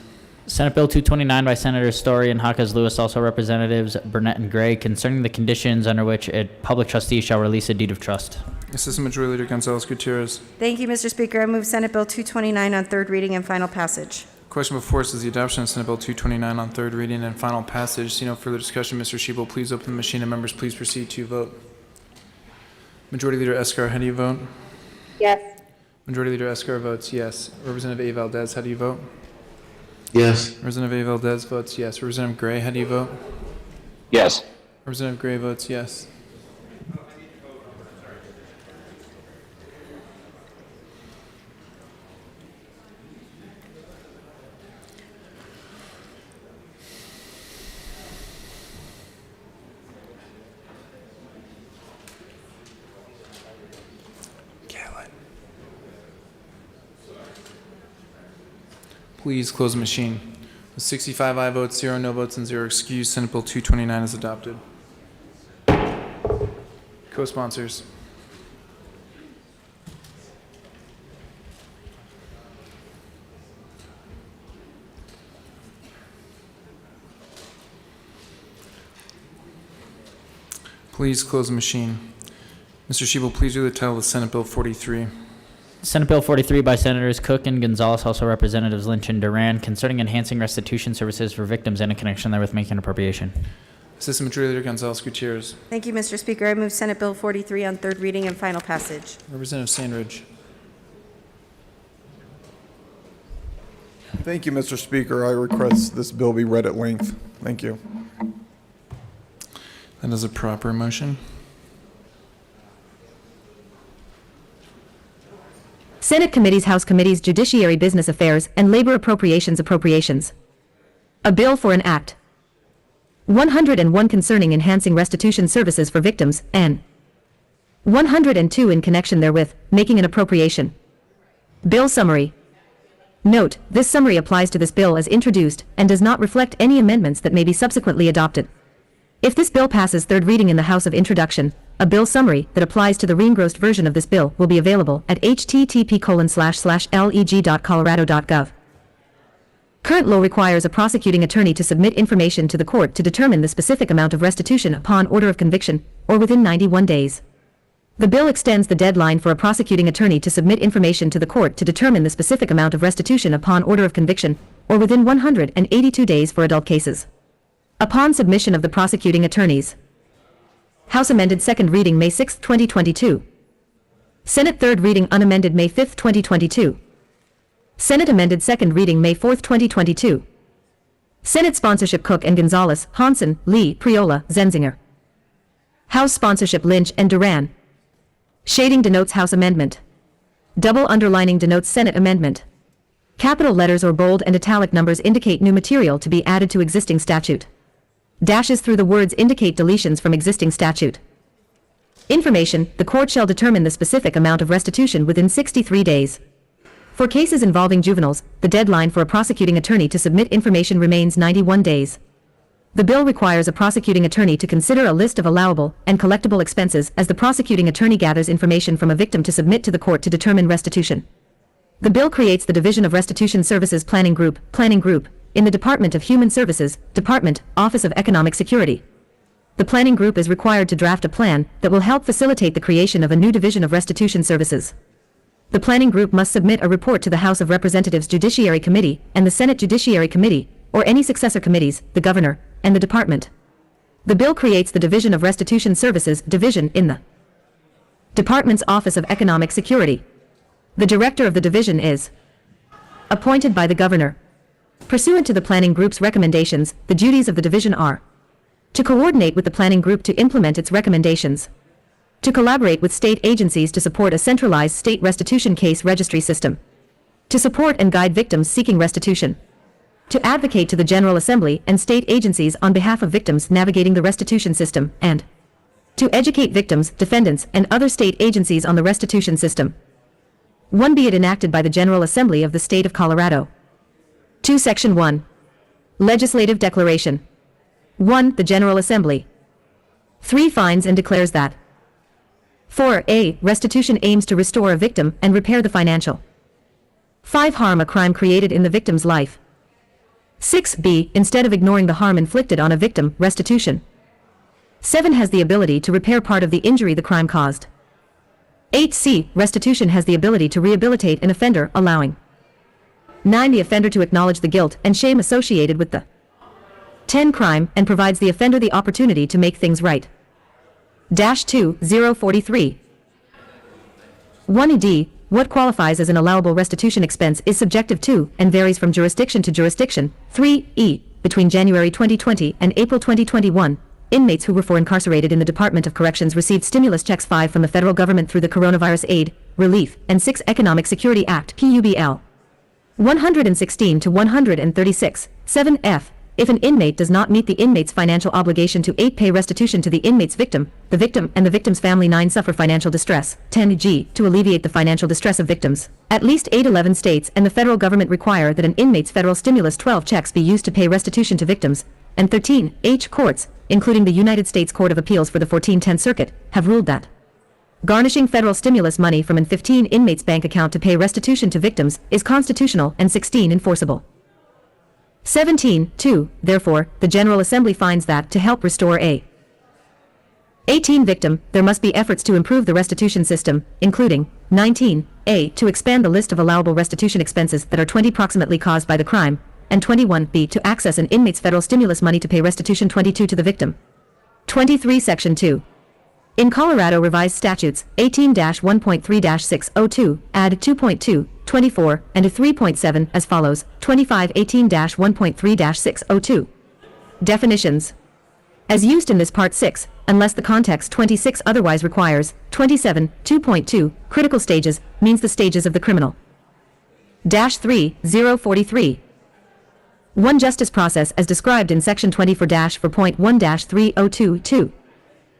Senate Bill 229 by Senators Story and Hawkes Lewis, also Representatives Burnett and Gray, concerning the conditions under which a public trustee shall release a deed of trust. Assistant Majority Leader Gonzalez Gutierrez. Thank you, Mr. Speaker. I move Senate Bill 229 on third reading and final passage. Question before us is the adoption of Senate Bill 229 on third reading and final passage. See no further discussion. Mr. Shebel, please open the machine and members please proceed to vote. Majority Leader Escar, how do you vote? Yes. Majority Leader Escar votes yes. Representative A. Valdez, how do you vote? Yes. Representative A. Valdez votes yes. Representative Gray, how do you vote? Yes. Representative Gray votes yes. Please close the machine. With 65 aye votes, 0 no votes, and 0 excused, Senate Bill 229 is adopted. Co-sponsors. Please close the machine. Mr. Shebel, please read the title of Senate Bill 43. Senate Bill 43 by Senators Cook and Gonzalez, also Representatives Lynch and Duran, concerning enhancing restitution services for victims and in connection therewith making an appropriation. Assistant Majority Leader Gonzalez Gutierrez. Thank you, Mr. Speaker. I move Senate Bill 43 on third reading and final passage. Representative Sandridge. Thank you, Mr. Speaker. I request this bill be read at length. Thank you. That is a proper motion. Senate Committees, House Committees, Judiciary, Business Affairs, and Labor Appropriations. A bill for an act. 101 concerning enhancing restitution services for victims, and 102 in connection therewith, making an appropriation. Bill summary. Note, this summary applies to this bill as introduced and does not reflect any amendments that may be subsequently adopted. If this bill passes third reading in the House of Introduction, a bill summary that applies to the reengrossed version of this bill will be available at http://leg.colorado.gov. Current law requires a prosecuting attorney to submit information to the court to determine the specific amount of restitution upon order of conviction, or within 91 days. The bill extends the deadline for a prosecuting attorney to submit information to the court to determine the specific amount of restitution upon order of conviction, or within 182 days for adult cases. Upon submission of the prosecuting attorneys. House amended second reading May 6, 2022. Senate third reading unamended May 5, 2022. Senate amended second reading May 4, 2022. Senate sponsorship Cook and Gonzalez, Hansen, Lee, Priola, Zenzinger. House sponsorship Lynch and Duran. Shading denotes House amendment. Double underlining denotes Senate amendment. Capital letters or bold and italic numbers indicate new material to be added to existing statute. Dashes through the words indicate deletions from existing statute. Information, the court shall determine the specific amount of restitution within 63 days. For cases involving juveniles, the deadline for a prosecuting attorney to submit information remains 91 days. The bill requires a prosecuting attorney to consider a list of allowable and collectible expenses as the prosecuting attorney gathers information from a victim to submit to the court to determine restitution. The bill creates the Division of Restitution Services Planning Group, in the Department of Human Services, Department, Office of Economic Security. The planning group is required to draft a plan that will help facilitate the creation of a new Division of Restitution Services. The planning group must submit a report to the House of Representatives Judiciary Committee and the Senate Judiciary Committee, or any successor committees, the governor, and the department. The bill creates the Division of Restitution Services division in the Department's Office of Economic Security. The director of the division is appointed by the governor. Pursuant to the planning group's recommendations, the duties of the division are to coordinate with the planning group to implement its recommendations, to collaborate with state agencies to support a centralized state restitution case registry system, to support and guide victims seeking restitution, to advocate to the General Assembly and state agencies on behalf of victims navigating the restitution system, and to educate victims, defendants, and other state agencies on the restitution system. 1. Be it enacted by the General Assembly of the State of Colorado. 2. Section 1. Legislative Declaration. 1. The General Assembly 3. Finds and declares that 4a. Restitution aims to restore a victim and repair the financial 5. Harm a crime created in the victim's life. 6b. Instead of ignoring the harm inflicted on a victim, restitution 7. Has the ability to repair part of the injury the crime caused. 8c. Restitution has the ability to rehabilitate an offender, allowing 9. The offender to acknowledge the guilt and shame associated with the 10. crime and provides the offender the opportunity to make things right. 2.043. 1d. What qualifies as an allowable restitution expense is subjective to and varies from jurisdiction to jurisdiction. 3e. Between January 2020 and April 2021, inmates who were incarcerated in the Department of Corrections received stimulus checks 5 from the federal government through the Coronavirus Aid, Relief, and 6 Economic Security Act PUBL. 116 to 136. 7f. If an inmate does not meet the inmate's financial obligation to 8. Pay restitution to the inmate's victim, the victim and the victim's family. 9. Suffer financial distress. 10g. To alleviate the financial distress of victims. At least 11 states and the federal government require that an inmate's federal stimulus 12 checks be used to pay restitution to victims. And 13h. Courts, including the United States Court of Appeals for the 14th Circuit, have ruled that garnishing federal stimulus money from an 15 inmate's bank account to pay restitution to victims is constitutional and 16 enforceable. 17.2. Therefore, the General Assembly finds that to help restore a 18 Victim, there must be efforts to improve the restitution system, including 19 A, to expand the list of allowable restitution expenses that are 20 approximately caused by the crime, and 21 B, to access an inmate's federal stimulus money to pay restitution 22 to the victim. 23 Section 2. In Colorado Revised Statutes 18-1.3-602, add 2.2, 24, and a 3.7 as follows: 25 18-1.3-602. Definitions. As used in this Part 6, unless the context 26 otherwise requires. 27, 2.2, critical stages, means the stages of the criminal. Dash 3, 043. 1 Justice process as described in Section 24-4.1-3022.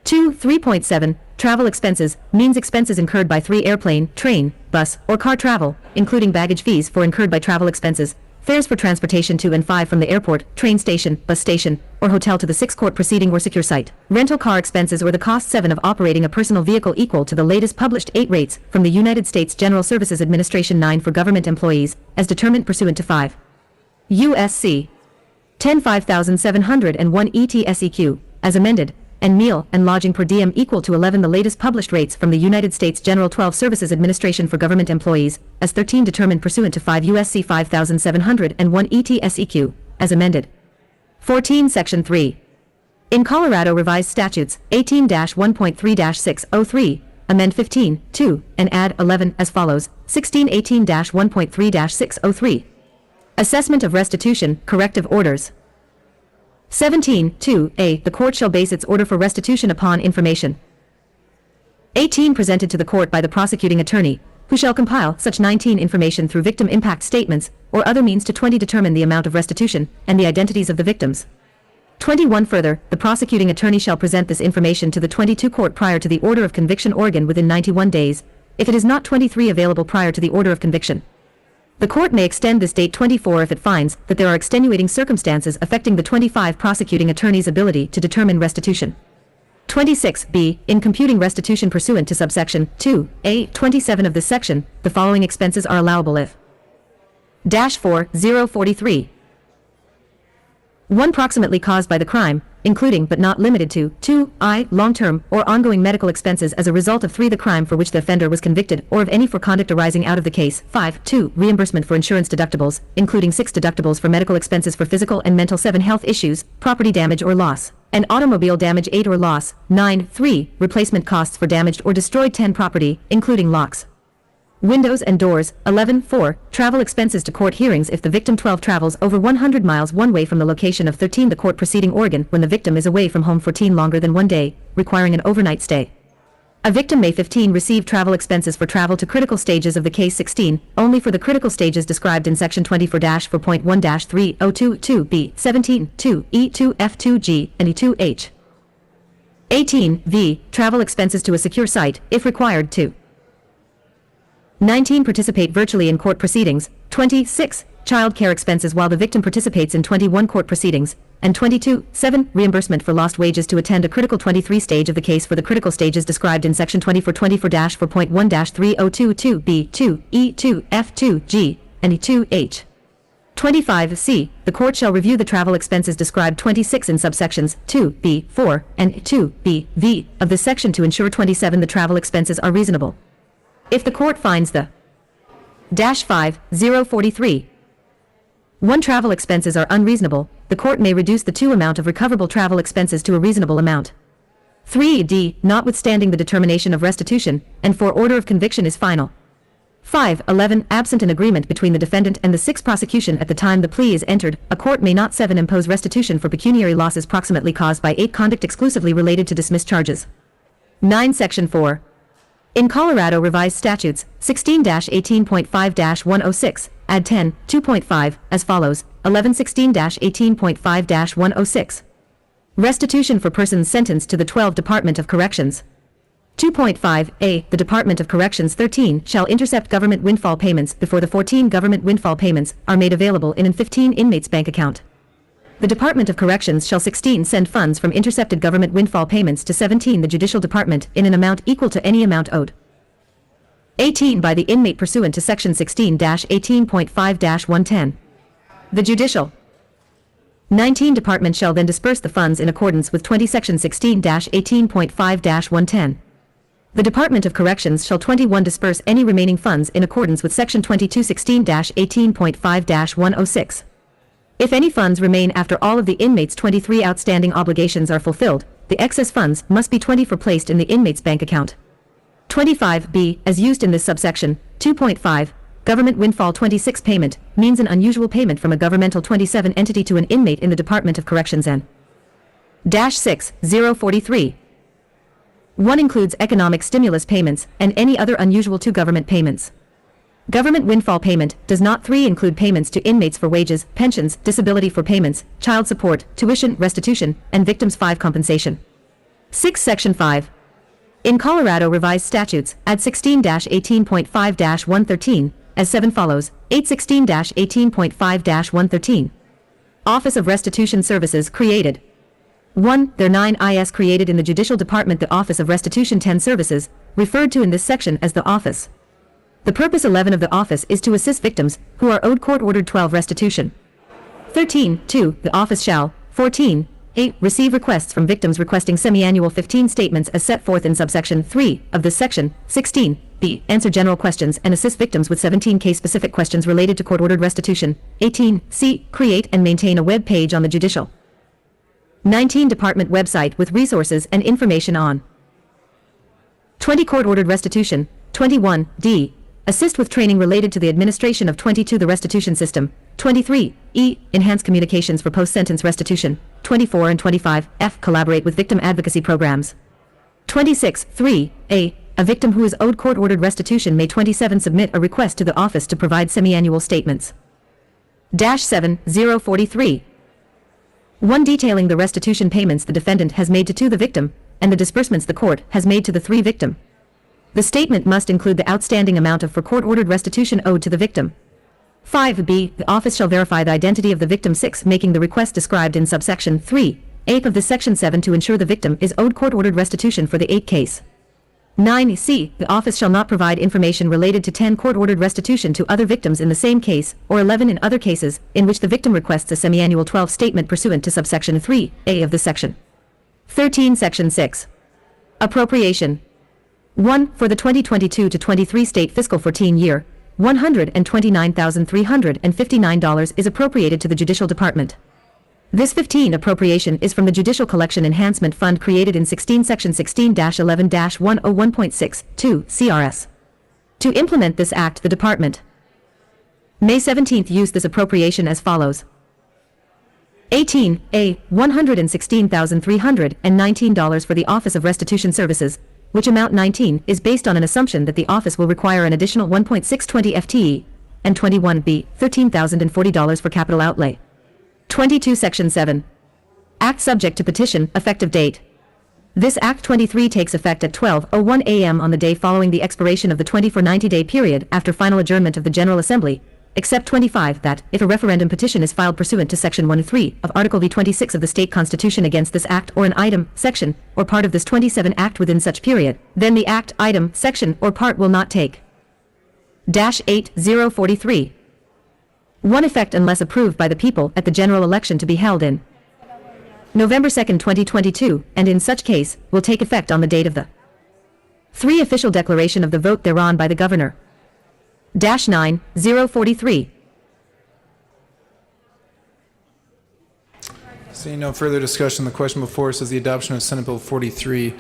2, 3.7, travel expenses, means expenses incurred by 3 airplane, train, bus, or car travel, including baggage fees for incurred by travel expenses, fares for transportation to and 5 from the airport, train station, bus station, or hotel to the 6 court proceeding or secure site. Rental car expenses or the cost 7 of operating a personal vehicle equal to the latest published 8 rates from the United States General Services Administration 9 for government employees, as determined pursuant to 5 U.S.C. 105701 ETSEQ, as amended, and meal and lodging per diem equal to 11 the latest published rates from the United States General 12 Services Administration for government employees, as 13 determined pursuant to 5 U.S.C. 5701 ETSEQ, as amended. 14 Section 3. In Colorado Revised Statutes 18-1.3-603, amend 15, 2, and add 11 as follows: 1618-1.3-603. Assessment of restitution, corrective orders. 17, 2A, the court shall base its order for restitution upon information. 18 presented to the court by the prosecuting attorney, who shall compile such 19 information through victim impact statements, or other means to 20 determine the amount of restitution, and the identities of the victims. 21 further, the prosecuting attorney shall present this information to the 22 court prior to the order of conviction Oregon within 91 days, if it is not 23 available prior to the order of conviction. The court may extend this date 24 if it finds that there are extenuating circumstances affecting the 25 prosecuting attorney's ability to determine restitution. 26B, in computing restitution pursuant to subsection 2A 27 of this section, the following expenses are allowable if: Dash 4, 043. 1 proximately caused by the crime, including but not limited to 2I long-term or ongoing medical expenses as a result of 3 the crime for which the offender was convicted or of any for conduct arising out of the case. 5. 2 reimbursement for insurance deductibles, including 6 deductibles for medical expenses for physical and mental. 7 health issues, property damage or loss, and automobile damage. 8 or loss. 9. 3 replacement costs for damaged or destroyed 10 property, including locks, windows and doors. 11. 4 travel expenses to court hearings if the victim. 12 travels over 100 miles one way from the location of 13 the court proceeding Oregon when the victim is away from home 14 longer than 1 day, requiring an overnight stay. A victim may 15 receive travel expenses for travel to critical stages of the case. 16 only for the critical stages described in section 24-4.1-3022B. 17 2 E2 F2 G and E2 H. 18 V travel expenses to a secure site if required to. 19 participate virtually in court proceedings. 26 child care expenses while the victim participates in 21 court proceedings, and 22 7 reimbursement for lost wages to attend a critical 23 stage of the case for the critical stages described in section 24-4.1-3022B. 2 E2 F2 G and E2 H. 25 C the court shall review the travel expenses described 26 in subsections 2B 4 and 2B V of this section to ensure 27 the travel expenses are reasonable. If the court finds the Dash 5, 043 1 travel expenses are unreasonable, the court may reduce the 2 amount of recoverable travel expenses to a reasonable amount. 3D, notwithstanding the determination of restitution, and 4 order of conviction is final. 5. 11 absent an agreement between the defendant and the 6 prosecution at the time the plea is entered, a court may not 7 impose restitution for pecuniary losses proximately caused by 8 conduct exclusively related to dismissed charges. 9. Section 4. In Colorado Revised Statutes 16-18.5-106, add 10, 2.5, as follows: 1116-18.5-106. Restitution for persons sentenced to the 12 Department of Corrections. 2.5a. The Department of Corrections 13 shall intercept government windfall payments before the 14 government windfall payments are made available in an 15 inmate's bank account. The Department of Corrections shall 16 send funds from intercepted government windfall payments to 17 the Judicial Department in an amount equal to any amount owed. 18 by the inmate pursuant to section 16-18.5-110. The Judicial. 19 Department shall then disperse the funds in accordance with 20 Section 16-18.5-110. The Department of Corrections shall 21 disperse any remaining funds in accordance with Section 2216-18.5-106. If any funds remain after all of the inmates' 23 outstanding obligations are fulfilled, the excess funds must be 24 placed in the inmate's bank account. 25B, as used in this subsection. 2.5, Government Windfall 26 payment means an unusual payment from a governmental 27 entity to an inmate in the Department of Corrections. N-6043. 1 includes economic stimulus payments and any other unusual to government payments. Government windfall payment does not 3 include payments to inmates for wages, pensions, disability for payments, child support, tuition, restitution, and victims 5 compensation. 6 Section 5. In Colorado Revised Statutes, add 16-18.5-113, as 7 follows, 816-18.5-113. Office of Restitution Services created. 1. There 9 IS created in the Judicial Department the Office of Restitution 10 Services, referred to in this section as the Office. The purpose 11 of the office is to assist victims who are owed court-ordered 12 restitution. 13. 2. The office shall, 14. 8. Receive requests from victims requesting semi-annual 15 statements as set forth in subsection 3 of this section. 16. B. Answer general questions and assist victims with 17 case-specific questions related to court-ordered restitution. 18. C. Create and maintain a web page on the judicial 19 Department website with resources and information on 20 court-ordered restitution. 21. D. Assist with training related to the administration of 22 the restitution system. 23. E. Enhance communications for post-sentence restitution. 24 and 25. F. Collaborate with victim advocacy programs. 26. 3. A. A victim who is owed court-ordered restitution may 27 submit a request to the office to provide semi-annual statements. -7043. 1. Detailing the restitution payments the defendant has made to the victim, and the disbursements the court has made to the 3 victim. The statement must include the outstanding amount of for court-ordered restitution owed to the victim. 5b. The office shall verify the identity of the victim. 6. Making the request described in subsection 3, 8 of this section 7 to ensure the victim is owed court-ordered restitution for the 8 case. 9c. The office shall not provide information related to 10 court-ordered restitution to other victims in the same case, or 11 in other cases, in which the victim requests a semi-annual 12 statement pursuant to subsection 3a of this section. 13 Section 6. Appropriation. 1. For the 2022 to 23 state fiscal 14 year, $129,359 is appropriated to the Judicial Department. This 15 appropriation is from the Judicial Collection Enhancement Fund created in 16 Section 16-11-101.62 CRS. To implement this act, the Department May 17th used this appropriation as follows. 18. A. $116,319 for the Office of Restitution Services, which amount 19 is based on an assumption that the office will require an additional 1.620 FTE, and 21b. $13,040 for capital outlay. 22 Section 7. Act subject to petition, effective date. This Act 23 takes effect at 12:01 a.m. on the day following the expiration of the 90-day period after final adjournment of the General Assembly, except 25 that, if a referendum petition is filed pursuant to Section 1-3 of Article V26 of the State Constitution against this Act or an item, section, or part of this 27 Act within such period, then the Act, item, section, or part will not take. -8043. 1 effect unless approved by the people at the general election to be held in November 2, 2022, and in such case, will take effect on the date of the 3 official declaration of the vote thereon by the Governor. -9043. Seeing no further discussion, the question before us is the adoption of Senate Bill 43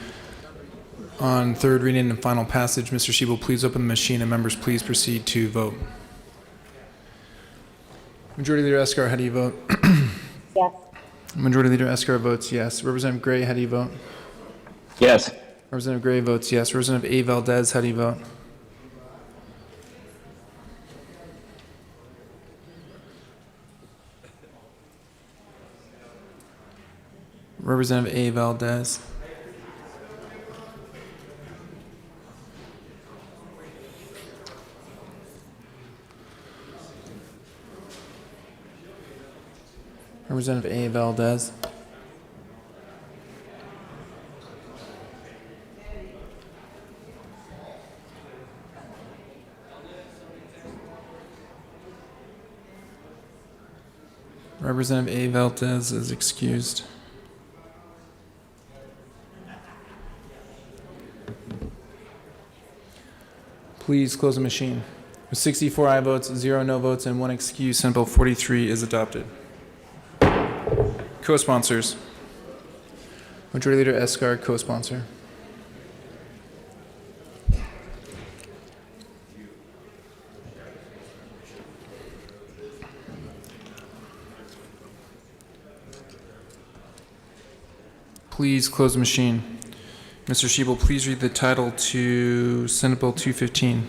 on third reading and final passage. Mr. Shebel, please open the machine, and members, please proceed to vote. Majority Leader Escar, how do you vote? Yes. Majority Leader Escar votes yes. Representative Gray, how do you vote? Yes. Representative Gray votes yes. Representative A. Valdez, how do you vote? Representative A. Valdez. Representative A. Valdez. Representative A. Valdez is excused. Please close the machine. With 64 aye votes, 0 no votes, and 1 excuse, Senate Bill 43 is adopted. Co-sponsors. Majority Leader Escar, co-sponsor. Please close the machine. Mr. Shebel, please read the title to Senate Bill 215.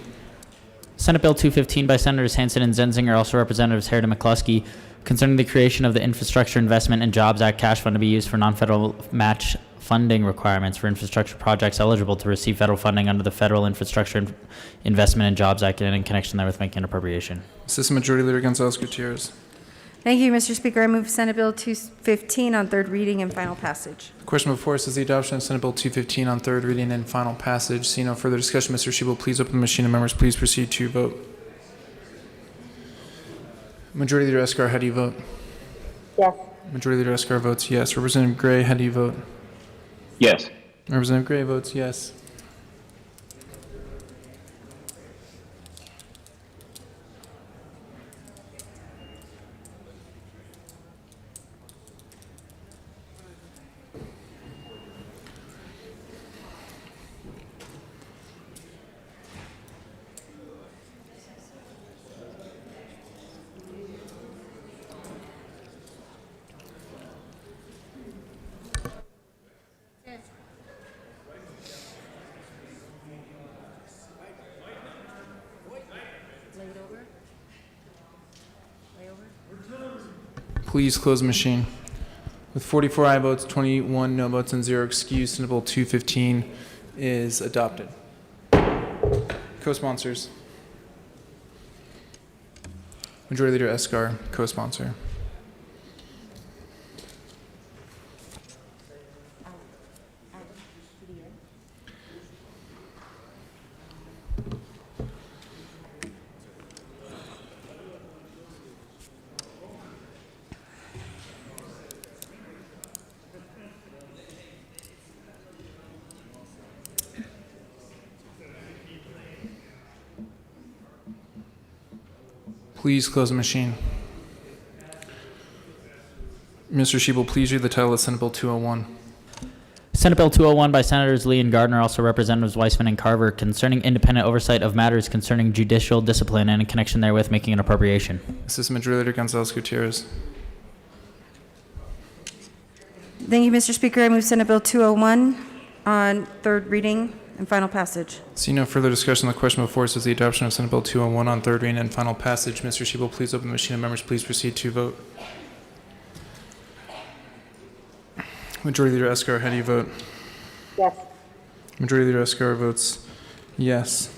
Senate Bill 215 by Senators Hansen and Zenzinger, also Representatives Harrod and McCluskey, concerning the creation of the Infrastructure Investment and Jobs Act cash fund to be used for non-federal match funding requirements for infrastructure projects eligible to receive federal funding under the Federal Infrastructure Investment and Jobs Act and in connection therewith making an appropriation. Assistant Majority Leader Gonzalez Gutierrez. Thank you, Mr. Speaker. I move Senate Bill 215 on third reading and final passage. The question before us is the adoption of Senate Bill 215 on third reading and final passage. Seeing no further discussion, Mr. Shebel, please open the machine and members please proceed to vote. Majority Leader Escar, how do you vote? Yes. Majority Leader Escar votes yes. Representative Gray, how do you vote? Yes. Representative Gray votes yes. Please close the machine. With 44 aye votes, 21 no votes, and 0 excused, Senate Bill 215 is adopted. Co-sponsors. Majority Leader Escar, co-sponsor. Please close the machine. Mr. Shebel, please read the title of Senate Bill 201. Senate Bill 201 by Senators Lee and Gardner, also Representatives Weissman and Carver, concerning independent oversight of matters concerning judicial discipline and in connection therewith making an appropriation. Assistant Majority Leader Gonzalez Gutierrez. Thank you, Mr. Speaker. I move Senate Bill 201 on third reading and final passage. See no further discussion. The question before us is the adoption of Senate Bill 201 on third reading and final passage. Mr. Shebel, please open the machine and members please proceed to vote. Majority Leader Escar, how do you vote? Yes. Majority Leader Escar votes yes.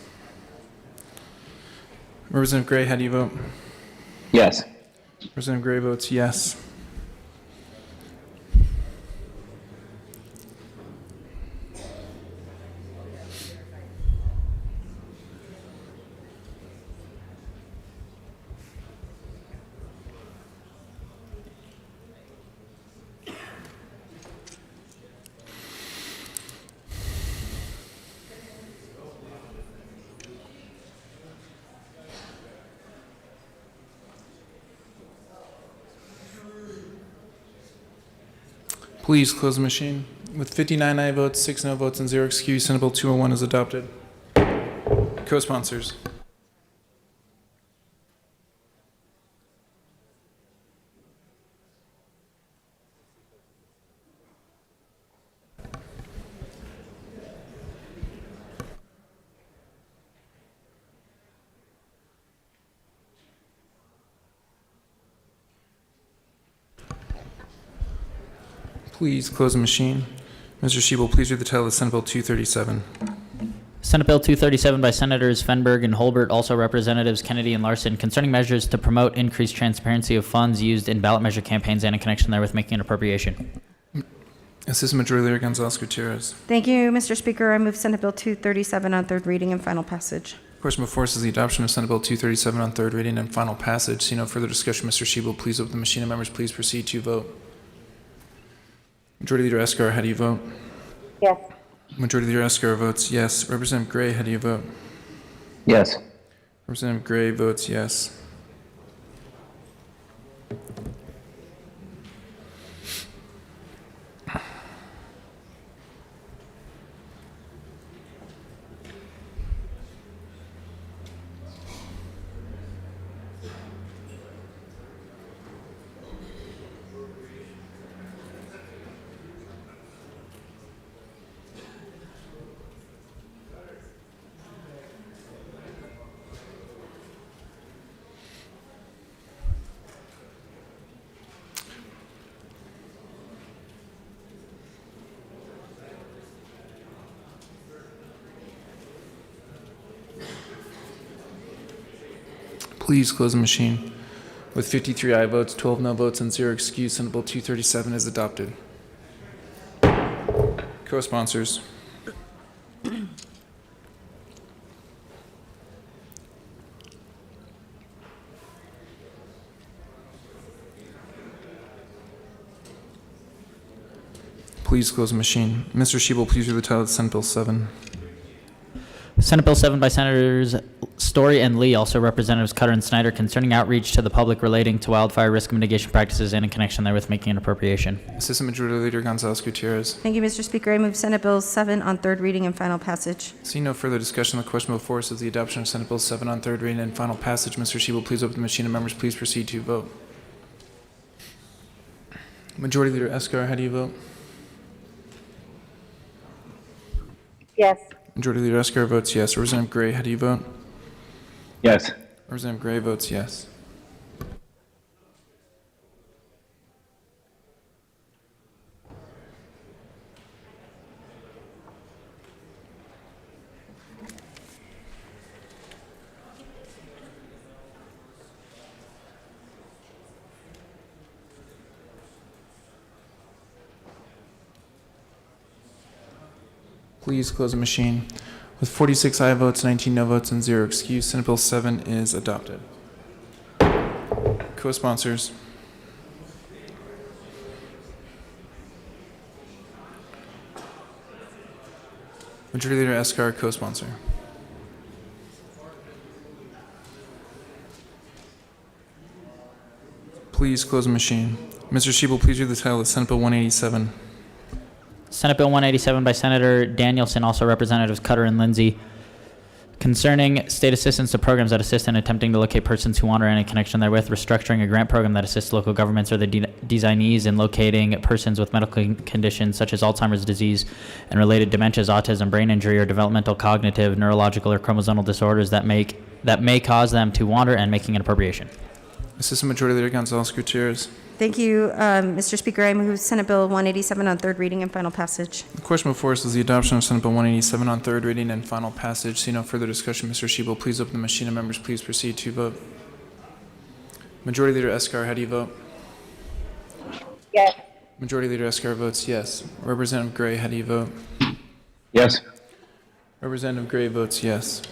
Representative Gray, how do you vote? Yes. Representative Gray votes yes. Please close the machine. With 59 aye votes, 6 no votes, and 0 excused, Senate Bill 201 is adopted. Co-sponsors. Please close the machine. Mr. Shebel, please read the title of Senate Bill 237. Senate Bill 237 by Senators Fenberg and Holbert, also Representatives Kennedy and Larson, concerning measures to promote increased transparency of funds used in ballot measure campaigns and in connection therewith making an appropriation. Assistant Majority Leader Gonzalez Gutierrez. Thank you, Mr. Speaker. I move Senate Bill 237 on third reading and final passage. Question before us is the adoption of Senate Bill 237 on third reading and final passage. See no further discussion. Mr. Shebel, please open the machine, and members, please proceed to vote. Majority Leader Escar, how do you vote? Yes. Majority Leader Escar votes yes. Representative Gray, how do you vote? Yes. Representative Gray votes yes. Please close the machine. With 53 aye votes, 12 no votes, and 0 excused, Senate Bill 237 is adopted. Co-sponsors. Please close the machine. Mr. Shebel, please read the title of Senate Bill 7. Senate Bill 7 by Senators Story and Lee, also Representatives Cutter and Snyder, concerning outreach to the public relating to wildfire risk mitigation practices and in connection therewith making an appropriation. Assistant Majority Leader Gonzalez Gutierrez. Thank you, Mr. Speaker. I move Senate Bill 7 on third reading and final passage. Seeing no further discussion, the question before us is the adoption of Senate Bill 7 on third reading and final passage. Mr. Shebel, please open the machine, and members, please proceed to vote. Majority Leader Escar, how do you vote? Yes. Majority Leader Escar votes yes. Representative Gray, how do you vote? Yes. Representative Gray votes yes. Please close the machine. With 46 aye votes, 19 no votes, and 0 excused, Senate Bill 7 is adopted. Co-sponsors. Majority Leader Escar, co-sponsor. Please close the machine. Mr. Shebel, please read the title of Senate Bill 187. Senate Bill 187 by Senator Danielson, also Representatives Cutter and Lindsay, concerning state assistance to programs that assist in attempting to locate persons who wander in connection therewith, restructuring a grant program that assists local governments or the designees in locating persons with medical conditions such as Alzheimer's disease and related dementias, autism, brain injury, or developmental, cognitive, neurological, or chromosomal disorders that may cause them to wander, and making an appropriation. Assistant Majority Leader Gonzalez Gutierrez. Thank you, Mr. Speaker. I move Senate Bill 187 on third reading and final passage. The question before us is the adoption of Senate Bill 187 on third reading and final passage. See no further discussion. Mr. Shebel, please open the machine, and members, please proceed to vote. Majority Leader Escar, how do you vote? Yes. Majority Leader Escar votes yes. Representative Gray, how do you vote? Yes. Representative Gray votes yes.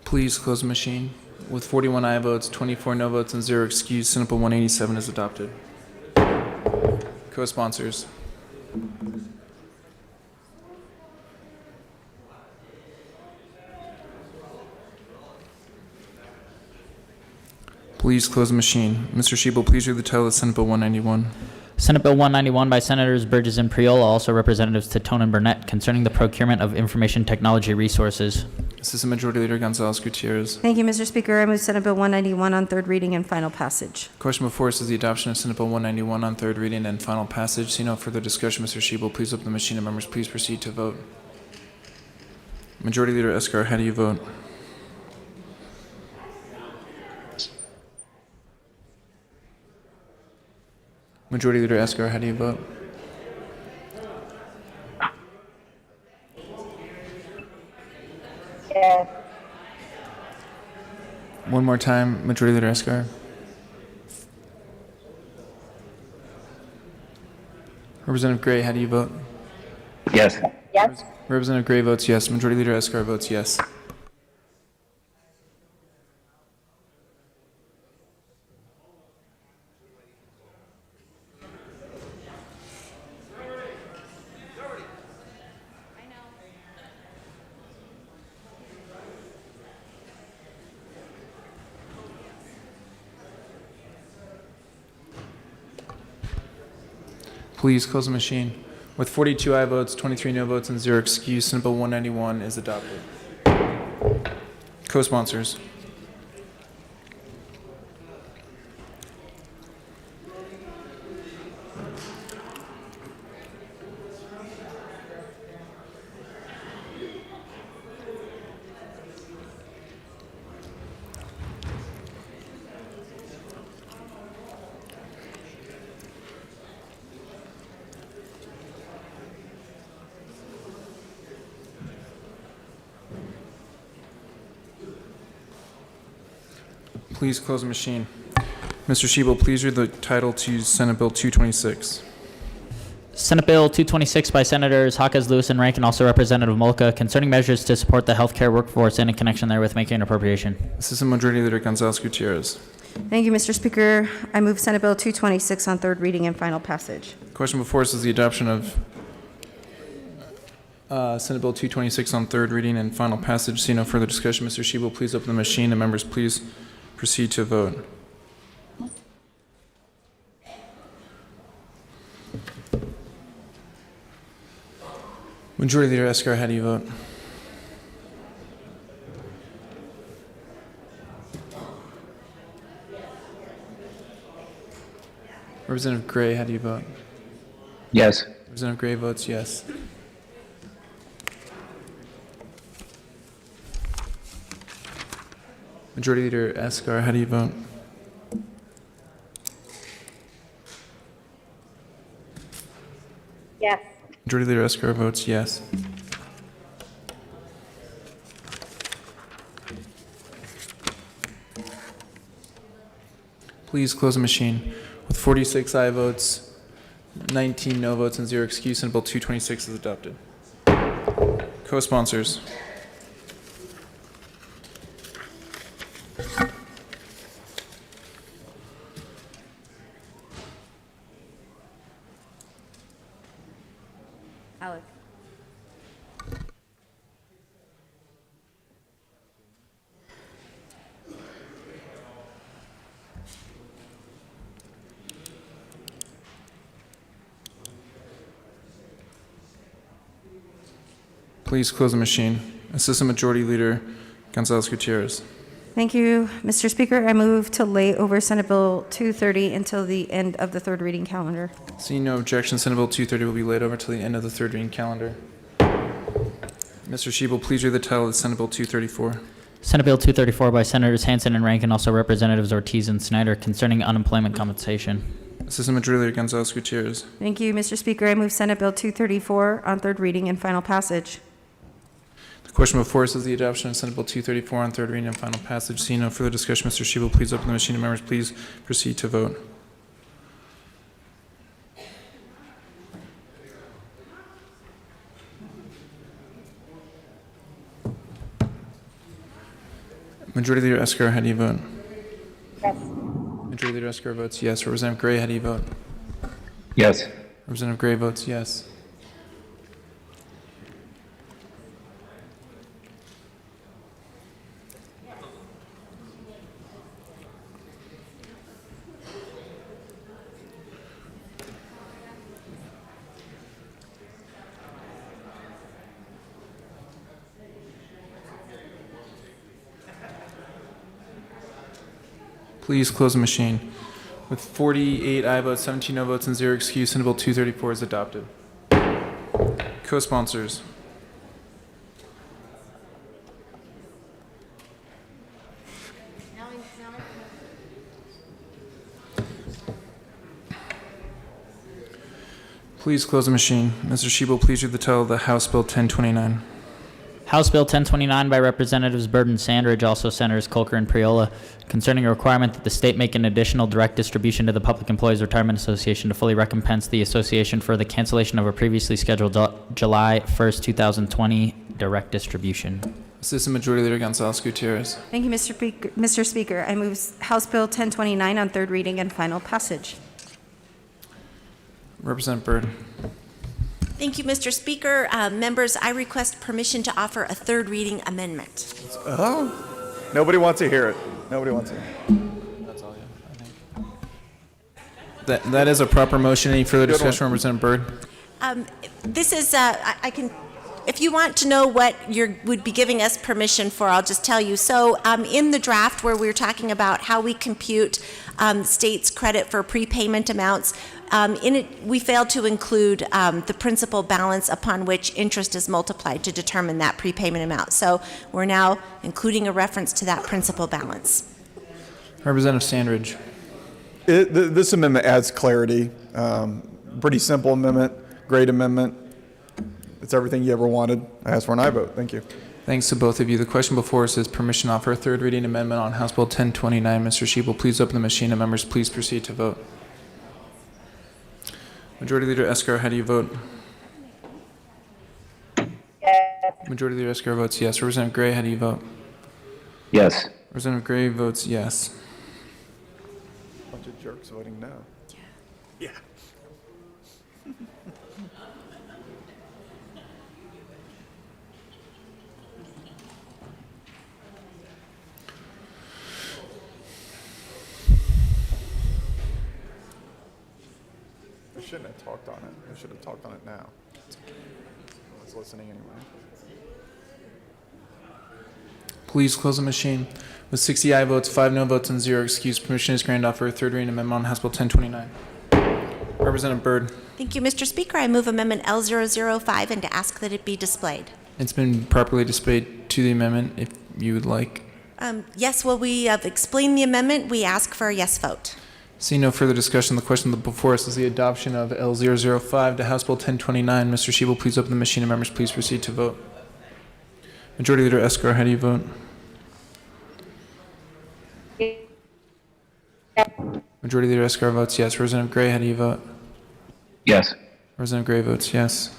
Please close the machine. With 41 aye votes, 24 no votes, and 0 excused, Senate Bill 187 is adopted. Co-sponsors. Please close the machine. Mr. Shebel, please read the title of Senate Bill 191. Senate Bill 191 by Senators Burgess and Priola, also Representatives Titone and Burnett, concerning the procurement of information technology resources. Assistant Majority Leader Gonzalez Gutierrez. Thank you, Mr. Speaker. I move Senate Bill 191 on third reading and final passage. Question before us is the adoption of Senate Bill 191 on third reading and final passage. See no further discussion. Mr. Shebel, please open the machine, and members, please proceed to vote. Majority Leader Escar, how do you vote? Majority Leader Escar, how do you vote? Yes. One more time, Majority Leader Escar. Representative Gray, how do you vote? Yes. Yes. Representative Gray votes yes. Majority Leader Escar votes yes. Please close the machine. With 42 aye votes, 23 no votes, and 0 excuse, Senate Bill 191 is adopted. Co-sponsors. Please close the machine. Mr. Shebel, please read the title to Senate Bill 226. Senate Bill 226 by Senators Hawkes, Lewis, and Rankin, also Representative Molka, concerning measures to support the healthcare workforce and in connection therewith making an appropriation. Assistant Majority Leader Gonzalez Gutierrez. Thank you, Mr. Speaker. I move Senate Bill 226 on third reading and final passage. The question before us is the adoption of Senate Bill 226 on third reading and final passage. See no further discussion. Mr. Shebel, please open the machine, and members, please proceed to vote. Majority Leader Escar, how do you vote? Representative Gray, how do you vote? Yes. Representative Gray votes yes. Majority Leader Escar, how do you vote? Yes. Majority Leader Escar votes yes. Please close the machine. With 46 aye votes, 19 no votes, and 0 excuse, Senate Bill 226 is adopted. Co-sponsors. Alec. Please close the machine. Assistant Majority Leader Gonzalez Gutierrez. Thank you, Mr. Speaker. I move to lay over Senate Bill 230 until the end of the third reading calendar. Seeing no objection, Senate Bill 230 will be laid over till the end of the third reading calendar. Mr. Shebel, please read the title of Senate Bill 234. Senate Bill 234 by Senators Hansen and Rankin, also Representatives Ortiz and Snyder, concerning unemployment compensation. Assistant Majority Leader Gonzalez Gutierrez. Thank you, Mr. Speaker. I move Senate Bill 234 on third reading and final passage. The question before us is the adoption of Senate Bill 234 on third reading and final passage. Seeing no further discussion, Mr. Shebel, please open the machine, and members, please proceed to vote. Majority Leader Escar, how do you vote? Yes. Majority Leader Escar votes yes. Representative Gray, how do you vote? Yes. Representative Gray votes yes. Please close the machine. With 48 aye votes, 17 no votes, and 0 excuse, Senate Bill 234 is adopted. Co-sponsors. Please close the machine. Mr. Shebel, please read the title of the House Bill 1029. House Bill 1029 by Representatives Byrd and Sandridge, also Senators Colker and Priola, concerning a requirement that the state make an additional direct distribution to the Public Employees Retirement Association to fully recompense the association for the cancellation of a previously scheduled July 1st, 2020 direct distribution. Assistant Majority Leader Gonzalez Gutierrez. Thank you, Mr. Speaker. I move House Bill 1029 on third reading and final passage. Representative Byrd. Thank you, Mr. Speaker. Members, I request permission to offer a third reading amendment. Oh, nobody wants to hear it. Nobody wants to hear it. That's all, yeah, I think. That is a proper motion. Any further discussion, Representative Byrd? This is, I can, if you want to know what you would be giving us permission for, I'll just tell you. So in the draft where we were talking about how we compute states' credit for prepayment amounts, in it, we failed to include the principal balance upon which interest is multiplied to determine that prepayment amount. So we're now including a reference to that principal balance. Representative Sandridge. This amendment adds clarity. Pretty simple amendment, great amendment. It's everything you ever wanted. I ask for an aye vote. Thank you. Thanks to both of you. The question before us is permission to offer a third reading amendment on House Bill 1029. Mr. Shebel, please open the machine and members please proceed to vote. Majority Leader Escar, how do you vote? Yes. Majority Leader Escar votes yes. Representative Gray, how do you vote? Yes. Representative Gray votes yes. Bunch of jerks voting no. Yeah. I shouldn't have talked on it. I should have talked on it now. I was listening anyway. Please close the machine. With 60 aye votes, 5 no votes, and 0 excused, permission is granted to offer a third reading amendment on House Bill 1029. Representative Byrd. Thank you, Mr. Speaker. I move Amendment L005 and to ask that it be displayed. It's been properly displayed to the amendment if you would like. Yes, well, we have explained the amendment. We ask for a yes vote. Seeing no further discussion, the question before us is the adoption of L005 to House Bill 1029. Mr. Shebel, please open the machine and members please proceed to vote. Majority Leader Escar, how do you vote? Majority Leader Escar votes yes. Representative Gray, how do you vote? Yes. Representative Gray votes yes.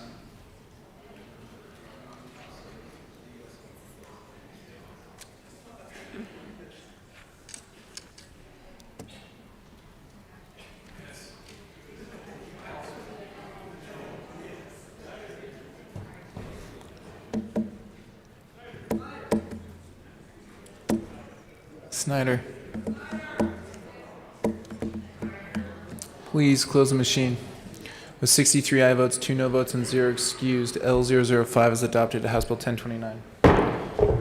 Snyder. Please close the machine. With 63 aye votes, 2 no votes, and 0 excused, L005 is adopted to House Bill 1029.